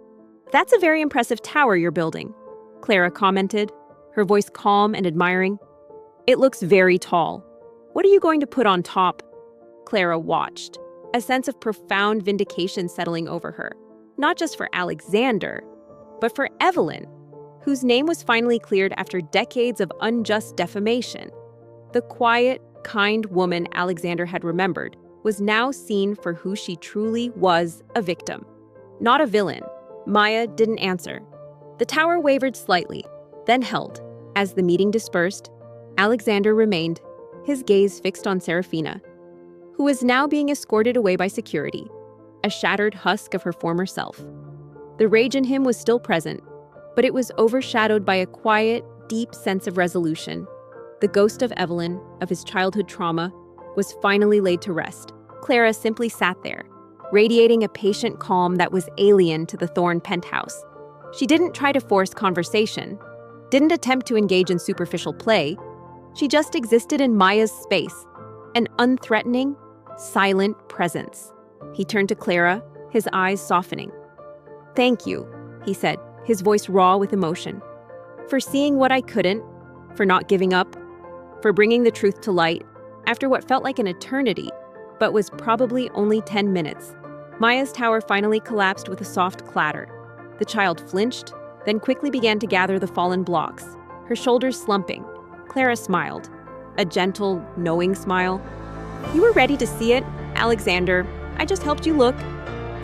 "That's a very impressive tower you're building," Clara commented, her voice calm and admiring. "It looks very tall. What are you going to put on top?" Clara watched, a sense of profound vindication settling over her, not just for Alexander, but for Evelyn, whose name was finally cleared after decades of unjust defamation. The quiet, kind woman Alexander had remembered was now seen for who she truly was, a victim, not a villain. Maya didn't answer. The tower wavered slightly, then held. As the meeting dispersed, Alexander remained, his gaze fixed on Serafina, who was now being escorted away by security, a shattered husk of her former self. The rage in him was still present, but it was overshadowed by a quiet, deep sense of resolution. The ghost of Evelyn, of his childhood trauma, was finally laid to rest. Clara simply sat there, radiating a patient calm that was alien to the Thorne penthouse. She didn't try to force conversation, didn't attempt to engage in superficial play. She just existed in Maya's space, an unthreatening, silent presence. He turned to Clara, his eyes softening. "Thank you," he said, his voice raw with emotion, "for seeing what I couldn't, for not giving up, for bringing the truth to light. After what felt like an eternity, but was probably only 10 minutes, Maya's tower finally collapsed with a soft clatter. The child flinched, then quickly began to gather the fallen blocks, her shoulders slumping. Clara smiled, a gentle, knowing smile. "You were ready to see it, Alexander. I just helped you look."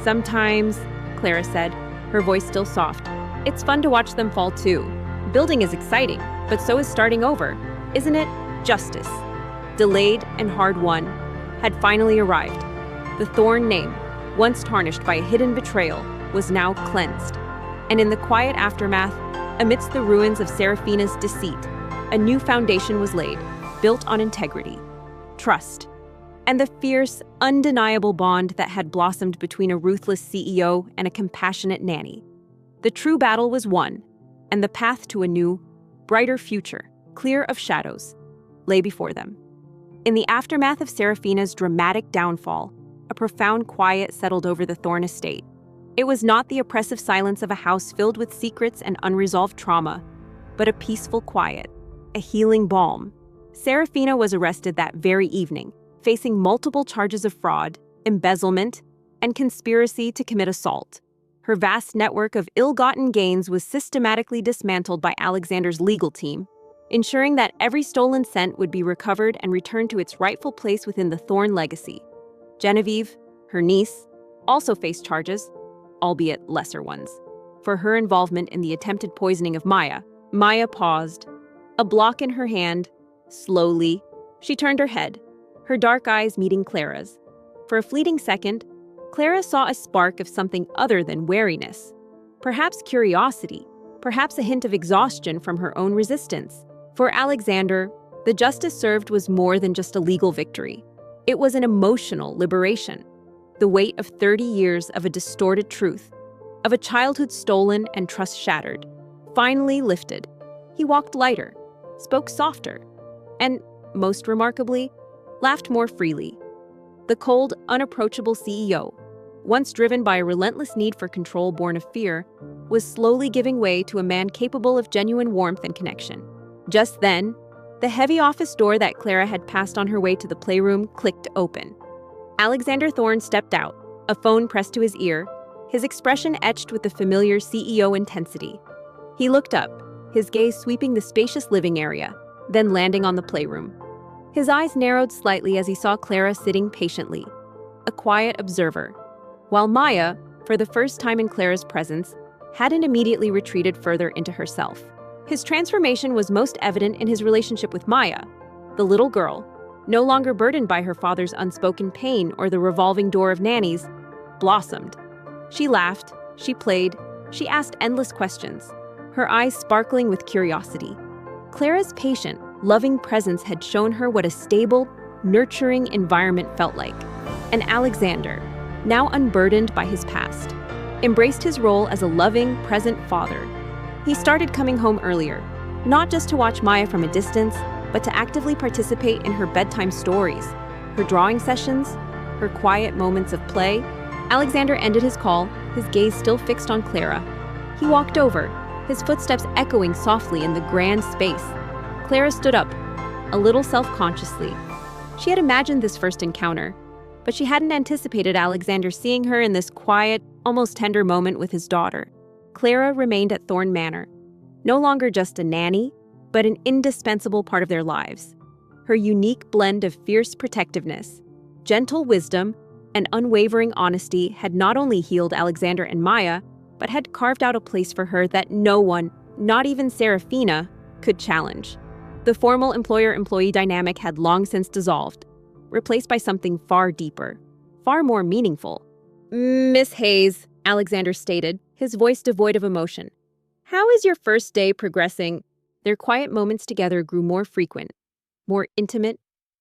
"Sometimes," Clara said, her voice still soft, "it's fun to watch them fall too. Building is exciting, but so is starting over. Isn't it? Justice, delayed and hard-won, had finally arrived. The Thorn name, once tarnished by a hidden betrayal, was now cleansed. And in the quiet aftermath, amidst the ruins of Seraphina's deceit, a new foundation was laid, built on integrity, trust, and the fierce, undeniable bond that had blossomed between a ruthless CEO and a compassionate nanny. The true battle was won, and the path to a new, brighter future, clear of shadows, lay before them. In the aftermath of Seraphina's dramatic downfall, a profound quiet settled over the Thorn estate. It was not the oppressive silence of a house filled with secrets and unresolved trauma, but a peaceful quiet, a healing balm. Seraphina was arrested that very evening, facing multiple charges of fraud, embezzlement, and conspiracy to commit assault. Her vast network of ill-gotten gains was systematically dismantled by Alexander's legal team, ensuring that every stolen cent would be recovered and returned to its rightful place within the Thorn legacy. Genevieve, her niece, also faced charges, albeit lesser ones, for her involvement in the attempted poisoning of Maya. Maya paused, a block in her hand. Slowly, she turned her head, her dark eyes meeting Clara's. For a fleeting second, Clara saw a spark of something other than wariness. Perhaps curiosity, perhaps a hint of exhaustion from her own resistance. For Alexander, the justice served was more than just a legal victory. It was an emotional liberation. The weight of 30 years of a distorted truth, of a childhood stolen and trust shattered, finally lifted. He walked lighter, spoke softer, and, most remarkably, laughed more freely. The cold, unapproachable CEO, once driven by a relentless need for control born of fear, was slowly giving way to a man capable of genuine warmth and connection. Just then, the heavy office door that Clara had passed on her way to the playroom clicked open. Alexander Thorn stepped out, a phone pressed to his ear, his expression etched with the familiar CEO intensity. He looked up, his gaze sweeping the spacious living area, then landing on the playroom. His eyes narrowed slightly as he saw Clara sitting patiently, a quiet observer, while Maya, for the first time in Clara's presence, hadn't immediately retreated further into herself. His transformation was most evident in his relationship with Maya, the little girl, no longer burdened by her father's unspoken pain or the revolving door of Nannies, blossomed. She laughed, she played, she asked endless questions, her eyes sparkling with curiosity. Clara's patient, loving presence had shown her what a stable, nurturing environment felt like. And Alexander, now unburdened by his past, embraced his role as a loving, present father. He started coming home earlier, not just to watch Maya from a distance, but to actively participate in her bedtime stories, her drawing sessions, her quiet moments of play. Alexander ended his call, his gaze still fixed on Clara. He walked over, his footsteps echoing softly in the grand space. Clara stood up, a little self-consciously. She had imagined this first encounter, but she hadn't anticipated Alexander seeing her in this quiet, almost tender moment with his daughter. Clara remained at Thorn Manor, no longer just a nanny, but an indispensable part of their lives. Her unique blend of fierce protectiveness, gentle wisdom, and unwavering honesty had not only healed Alexander and Maya, but had carved out a place for her that no one, not even Seraphina, could challenge. The formal employer-employee dynamic had long since dissolved, replaced by something far deeper, far more meaningful. "Miss Hayes," Alexander stated, his voice devoid of emotion. "How is your first day progressing?" Their quiet moments together grew more frequent, more intimate.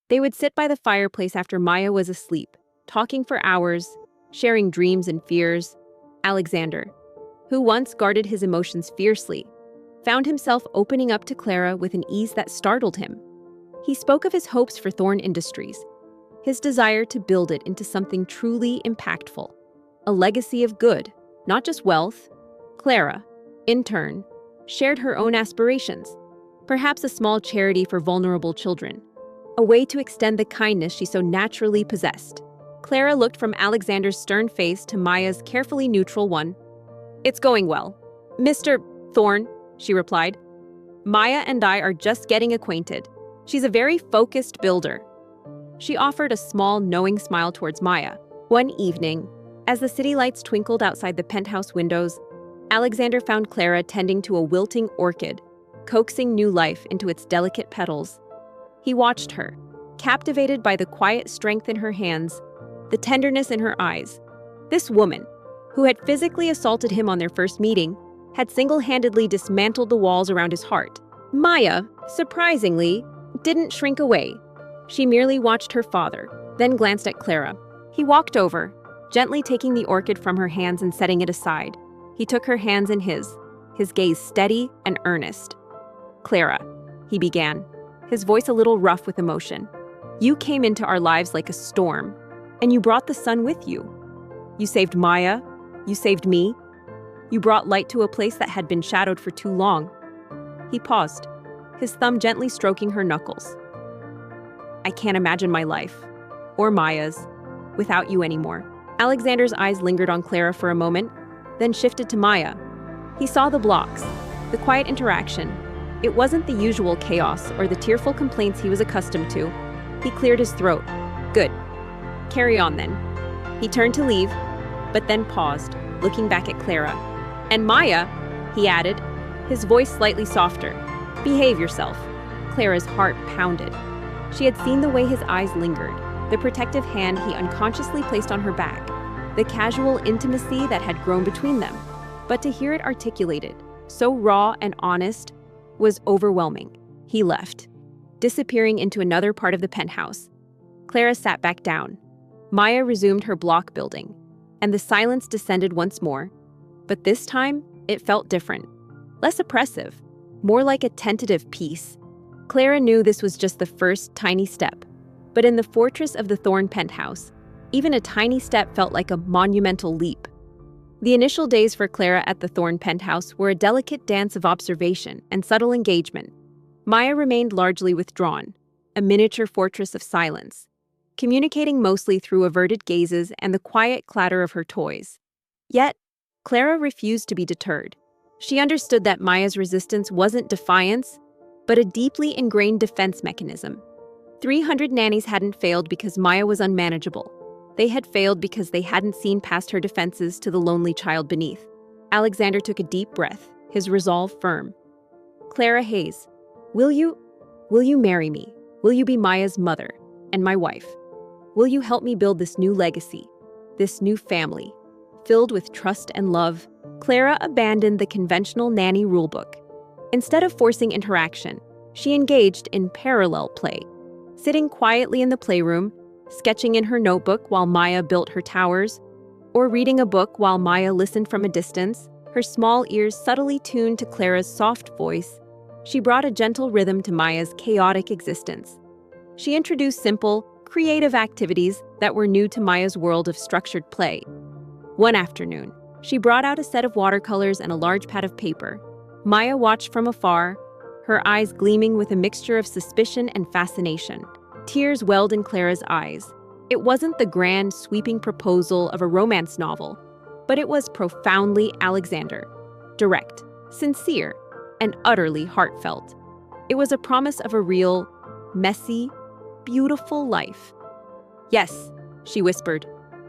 They would sit by the fireplace after Maya was asleep, talking for hours, sharing dreams and fears. Alexander, who once guarded his emotions fiercely, found himself opening up to Clara with an ease that startled him. He spoke of his hopes for Thorn Industries, his desire to build it into something truly impactful, a legacy of good, not just wealth. Clara, in turn, shared her own aspirations, perhaps a small charity for vulnerable children, a way to extend the kindness she so naturally possessed. Clara looked from Alexander's stern face to Maya's carefully neutral one. "It's going well. Mr. Thorne," she replied. "Maya and I are just getting acquainted. She's a very focused builder." She offered a small, knowing smile towards Maya. One evening, as the city lights twinkled outside the penthouse windows, Alexander found Clara tending to a wilting orchid, coaxing new life into its delicate petals. He watched her, captivated by the quiet strength in her hands, the tenderness in her eyes. This woman, who had physically assaulted him on their first meeting, had single-handedly dismantled the walls around his heart. Maya, surprisingly, didn't shrink away. She merely watched her father, then glanced at Clara. He walked over, gently taking the orchid from her hands and setting it aside. He took her hands in his gaze steady and earnest. "Clara," he began, his voice a little rough with emotion. "You came into our lives like a storm, and you brought the sun with you. You saved Maya, you saved me. You brought light to a place that had been shadowed for too long." He paused, his thumb gently stroking her knuckles. "I can't imagine my life, or Maya's, without you anymore." Alexander's eyes lingered on Clara for a moment, then shifted to Maya. He saw the blocks, the quiet interaction. It wasn't the usual chaos or the tearful complaints he was accustomed to. He cleared his throat. "Good. Carry on then." He turned to leave, but then paused, looking back at Clara. "And Maya," he added, his voice slightly softer. "Behave yourself." Clara's heart pounded. She had seen the way his eyes lingered, the protective hand he unconsciously placed on her back, the casual intimacy that had grown between them. But to hear it articulated, so raw and honest, was overwhelming. He left, disappearing into another part of the penthouse. Clara sat back down. Maya resumed her block building, and the silence descended once more. But this time, it felt different. Less oppressive, more like a tentative peace. Clara knew this was just the first tiny step. But in the fortress of the Thorne penthouse, even a tiny step felt like a monumental leap. The initial days for Clara at the Thorne penthouse were a delicate dance of observation and subtle engagement. Maya remained largely withdrawn, a miniature fortress of silence, communicating mostly through averted gazes and the quiet clatter of her toys. Yet, Clara refused to be deterred. She understood that Maya's resistance wasn't defiance, but a deeply ingrained defense mechanism. 300 nannies hadn't failed because Maya was unmanageable. They had failed because they hadn't seen past her defenses to the lonely child beneath. Alexander took a deep breath, his resolve firm. "Clara Hayes, will you marry me? Will you be Maya's mother and my wife? Will you help me build this new legacy, this new family, filled with trust and love?" Clara abandoned the conventional nanny rulebook. Instead of forcing interaction, she engaged in parallel play, sitting quietly in the playroom, sketching in her notebook while Maya built her towers, or reading a book while Maya listened from a distance, her small ears subtly tuned to Clara's soft voice. She brought a gentle rhythm to Maya's chaotic existence. She introduced simple, creative activities that were new to Maya's world of structured play. One afternoon, she brought out a set of watercolors and a large pad of paper. Maya watched from afar, her eyes gleaming with a mixture of suspicion and fascination. Tears welled in Clara's eyes. It wasn't the grand, sweeping proposal of a romance novel, but it was profoundly Alexander. Direct, sincere, and utterly heartfelt. It was a promise of a real, messy, beautiful life. "Yes," she whispered,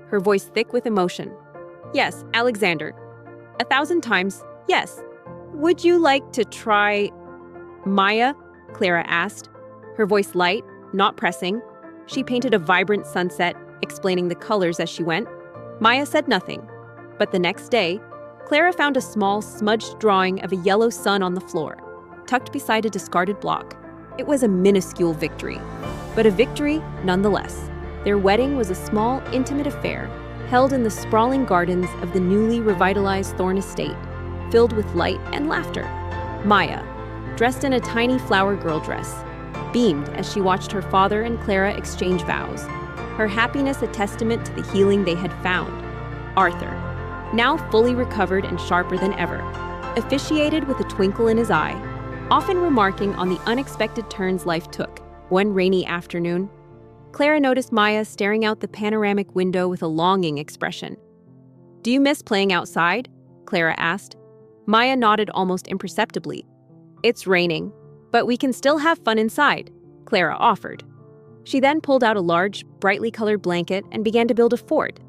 her voice thick with emotion. "Yes, Alexander. 1,000 times, yes. Would you like to try..." "Maya?" Clara asked, her voice light, not pressing. She painted a vibrant sunset, explaining the colors as she went. Maya said nothing, but the next day, Clara found a small, smudged drawing of a yellow sun on the floor, tucked beside a discarded block. It was a minuscule victory, but a victory nonetheless. Their wedding was a small, intimate affair, held in the sprawling gardens of the newly revitalized Thorne estate, filled with light and laughter. Maya, dressed in a tiny flower girl dress, beamed as she watched her father and Clara exchange vows, her happiness a testament to the healing they had found. Arthur, now fully recovered and sharper than ever, officiated with a twinkle in his eye, often remarking on the unexpected turns life took. One rainy afternoon, Clara noticed Maya staring out the panoramic window with a longing expression. "Do you miss playing outside?" Clara asked. Maya nodded almost imperceptibly. "It's raining, but we can still have fun inside," Clara offered. She then pulled out a large, brightly colored blanket and began to build a fort.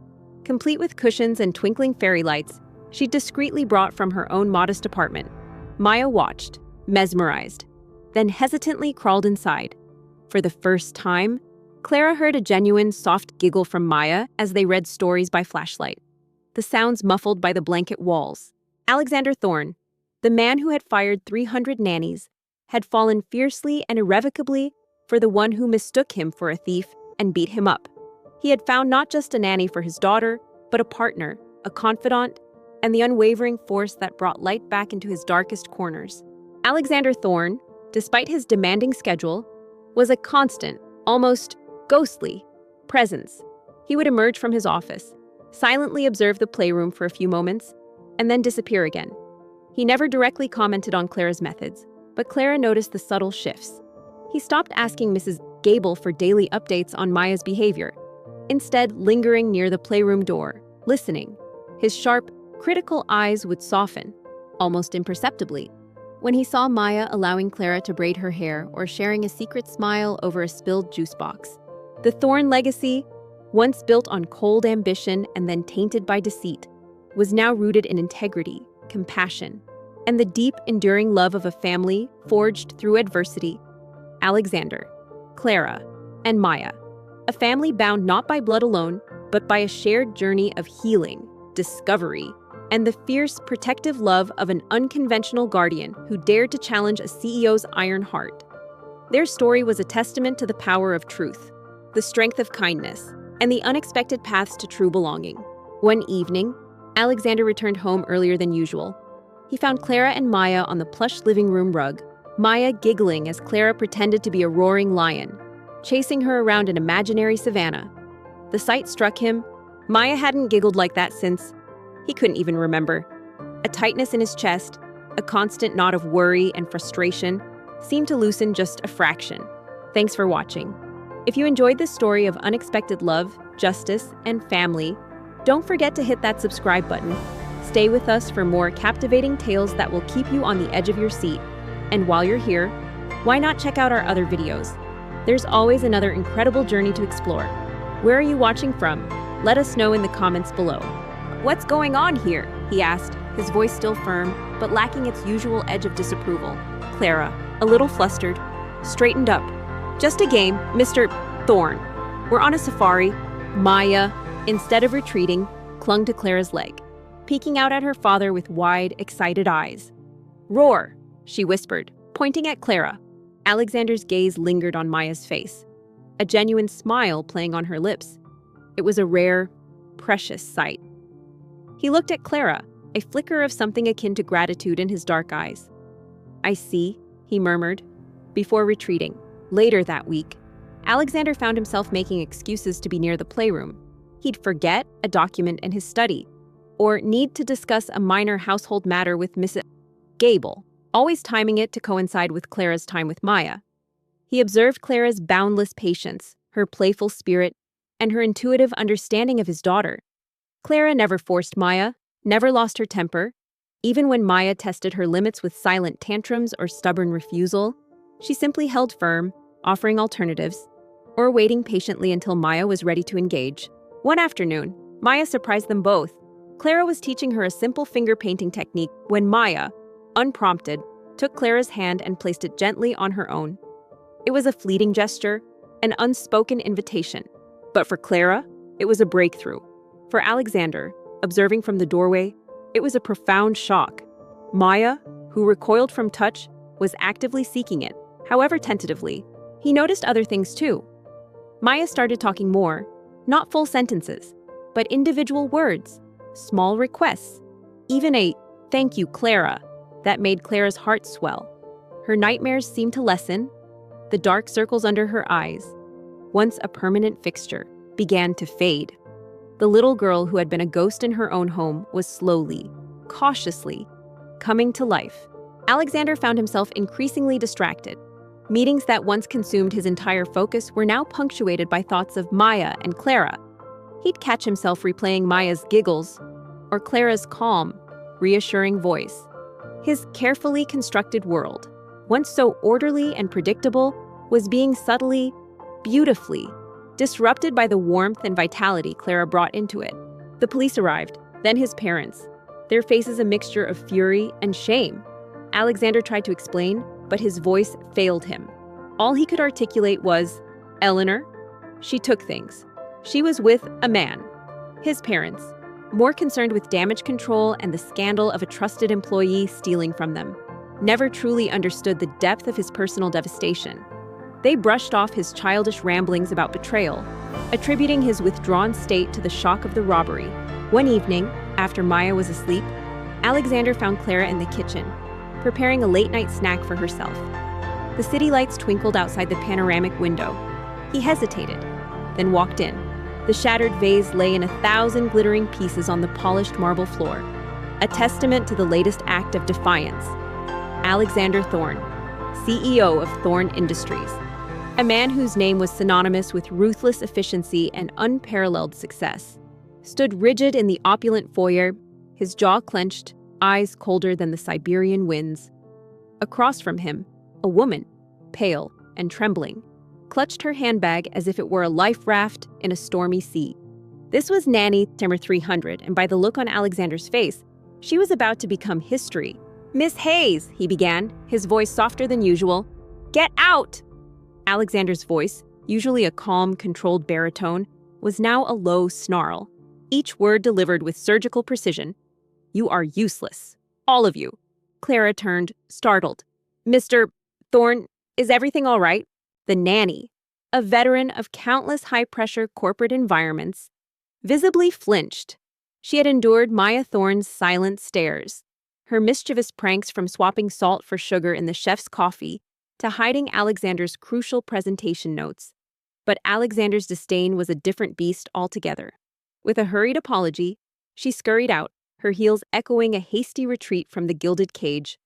Complete with cushions and twinkling fairy lights, she discreetly brought from her own modest apartment. Maya watched, mesmerized, then hesitantly crawled inside. For the first time, Clara heard a genuine, soft giggle from Maya as they read stories by flashlight, the sounds muffled by the blanket walls. Alexander Thorne, the man who had fired 300 nannies, had fallen fiercely and irrevocably for the one who mistook him for a thief and beat him up. He had found not just a nanny for his daughter, but a partner, a confidant, and the unwavering force that brought light back into his darkest corners. Alexander Thorne, despite his demanding schedule, was a constant, almost ghostly presence. He would emerge from his office, silently observe the playroom for a few moments, and then disappear again. He never directly commented on Clara's methods, but Clara noticed the subtle shifts. He stopped asking Mrs. Gable for daily updates on Maya's behavior, instead lingering near the playroom door, listening. His sharp, critical eyes would soften, almost imperceptibly, when he saw Maya allowing Clara to braid her hair or sharing a secret smile over a spilled juice box. The Thorne legacy, once built on cold ambition and then tainted by deceit, was now rooted in integrity, compassion, and the deep, enduring love of a family forged through adversity. Alexander, Clara, and Maya, a family bound not by blood alone, but by a shared journey of healing, discovery, and the fierce, protective love of an unconventional guardian who dared to challenge a CEO's iron heart. Their story was a testament to the power of truth, the strength of kindness, and the unexpected paths to true belonging. One evening, Alexander returned home earlier than usual. He found Clara and Maya on the plush living room rug, Maya giggling as Clara pretended to be a roaring lion, chasing her around an imaginary savanna. The sight struck him. Maya hadn't giggled like that since he couldn't even remember. A tightness in his chest, a constant knot of worry and frustration, seemed to loosen just a fraction. Thanks for watching. If you enjoyed this story of unexpected love, justice, and family, don't forget to hit that subscribe button. Stay with us for more captivating tales that will keep you on the edge of your seat. And while you're here, why not check out our other videos? There's always another incredible journey to explore. Where are you watching from? Let us know in the comments below. "What's going on here?" he asked, his voice still firm, but lacking its usual edge of disapproval. Clara, a little flustered, straightened up. "Just a game, Mr. Thorne. We're on a safari." Maya, instead of retreating, clung to Clara's leg, peeking out at her father with wide, excited eyes. "Roar," she whispered, pointing at Clara. Alexander's gaze lingered on Maya's face, a genuine smile playing on her lips. It was a rare, precious sight. He looked at Clara, a flicker of something akin to gratitude in his dark eyes. "I see," he murmured, before retreating. Later that week, Alexander found himself making excuses to be near the playroom. He'd forget a document in his study, or need to discuss a minor household matter with Mrs. Gable, always timing it to coincide with Clara's time with Maya. He observed Clara's boundless patience, her playful spirit, and her intuitive understanding of his daughter. Clara never forced Maya, never lost her temper. Even when Maya tested her limits with silent tantrums or stubborn refusal, she simply held firm, offering alternatives, or waiting patiently until Maya was ready to engage. One afternoon, Maya surprised them both. Clara was teaching her a simple finger painting technique when Maya, unprompted, took Clara's hand and placed it gently on her own. It was a fleeting gesture, an unspoken invitation. But for Clara, it was a breakthrough. For Alexander, observing from the doorway, it was a profound shock. Maya, who recoiled from touch, was actively seeking it, however tentatively. He noticed other things too. Maya started talking more, not full sentences, but individual words, small requests, even a "thank you, Clara," that made Clara's heart swell. Her nightmares seemed to lessen. The dark circles under her eyes, once a permanent fixture, began to fade. The little girl who had been a ghost in her own home was slowly, cautiously, coming to life. Alexander found himself increasingly distracted. Meetings that once consumed his entire focus were now punctuated by thoughts of Maya and Clara. He'd catch himself replaying Maya's giggles or Clara's calm, reassuring voice. His carefully constructed world, once so orderly and predictable, was being subtly, beautifully, disrupted by the warmth and vitality Clara brought into it. The police arrived, then his parents, their faces a mixture of fury and shame. Alexander tried to explain, but his voice failed him. All he could articulate was, "Eleanor, she took things. She was with a man." His parents, more concerned with damage control and the scandal of a trusted employee stealing from them, never truly understood the depth of his personal devastation. They brushed off his childish ramblings about betrayal, attributing his withdrawn state to the shock of the robbery. One evening, after Maya was asleep, Alexander found Clara in the kitchen, preparing a late-night snack for herself. The city lights twinkled outside the panoramic window. He hesitated, then walked in. The shattered vase lay in 1,000 glittering pieces on the polished marble floor, a testament to the latest act of defiance. Alexander Thorne, CEO of Thorne Industries, a man whose name was synonymous with ruthless efficiency and unparalleled success, stood rigid in the opulent foyer, his jaw clenched, eyes colder than the Siberian winds. Across from him, a woman, pale and trembling, clutched her handbag as if it were a life raft in a stormy sea. This was Nanny, number 300, and by the look on Alexander's face, she was about to become history. "Miss Hayes," he began, his voice softer than usual. "Get out!" Alexander's voice, usually a calm, controlled baritone, was now a low snarl, each word delivered with surgical precision. "You are useless. All of you." Clara turned, startled. "Mr. Thorne, is everything all right?" The nanny, a veteran of countless high-pressure corporate environments, visibly flinched. She had endured Maya Thorne's silent stares, her mischievous pranks from swapping salt for sugar in the chef's coffee to hiding Alexander's crucial presentation notes. But Alexander's disdain was a different beast altogether. With a hurried apology, she scurried out, her heels echoing a hasty retreat from the gilded cage.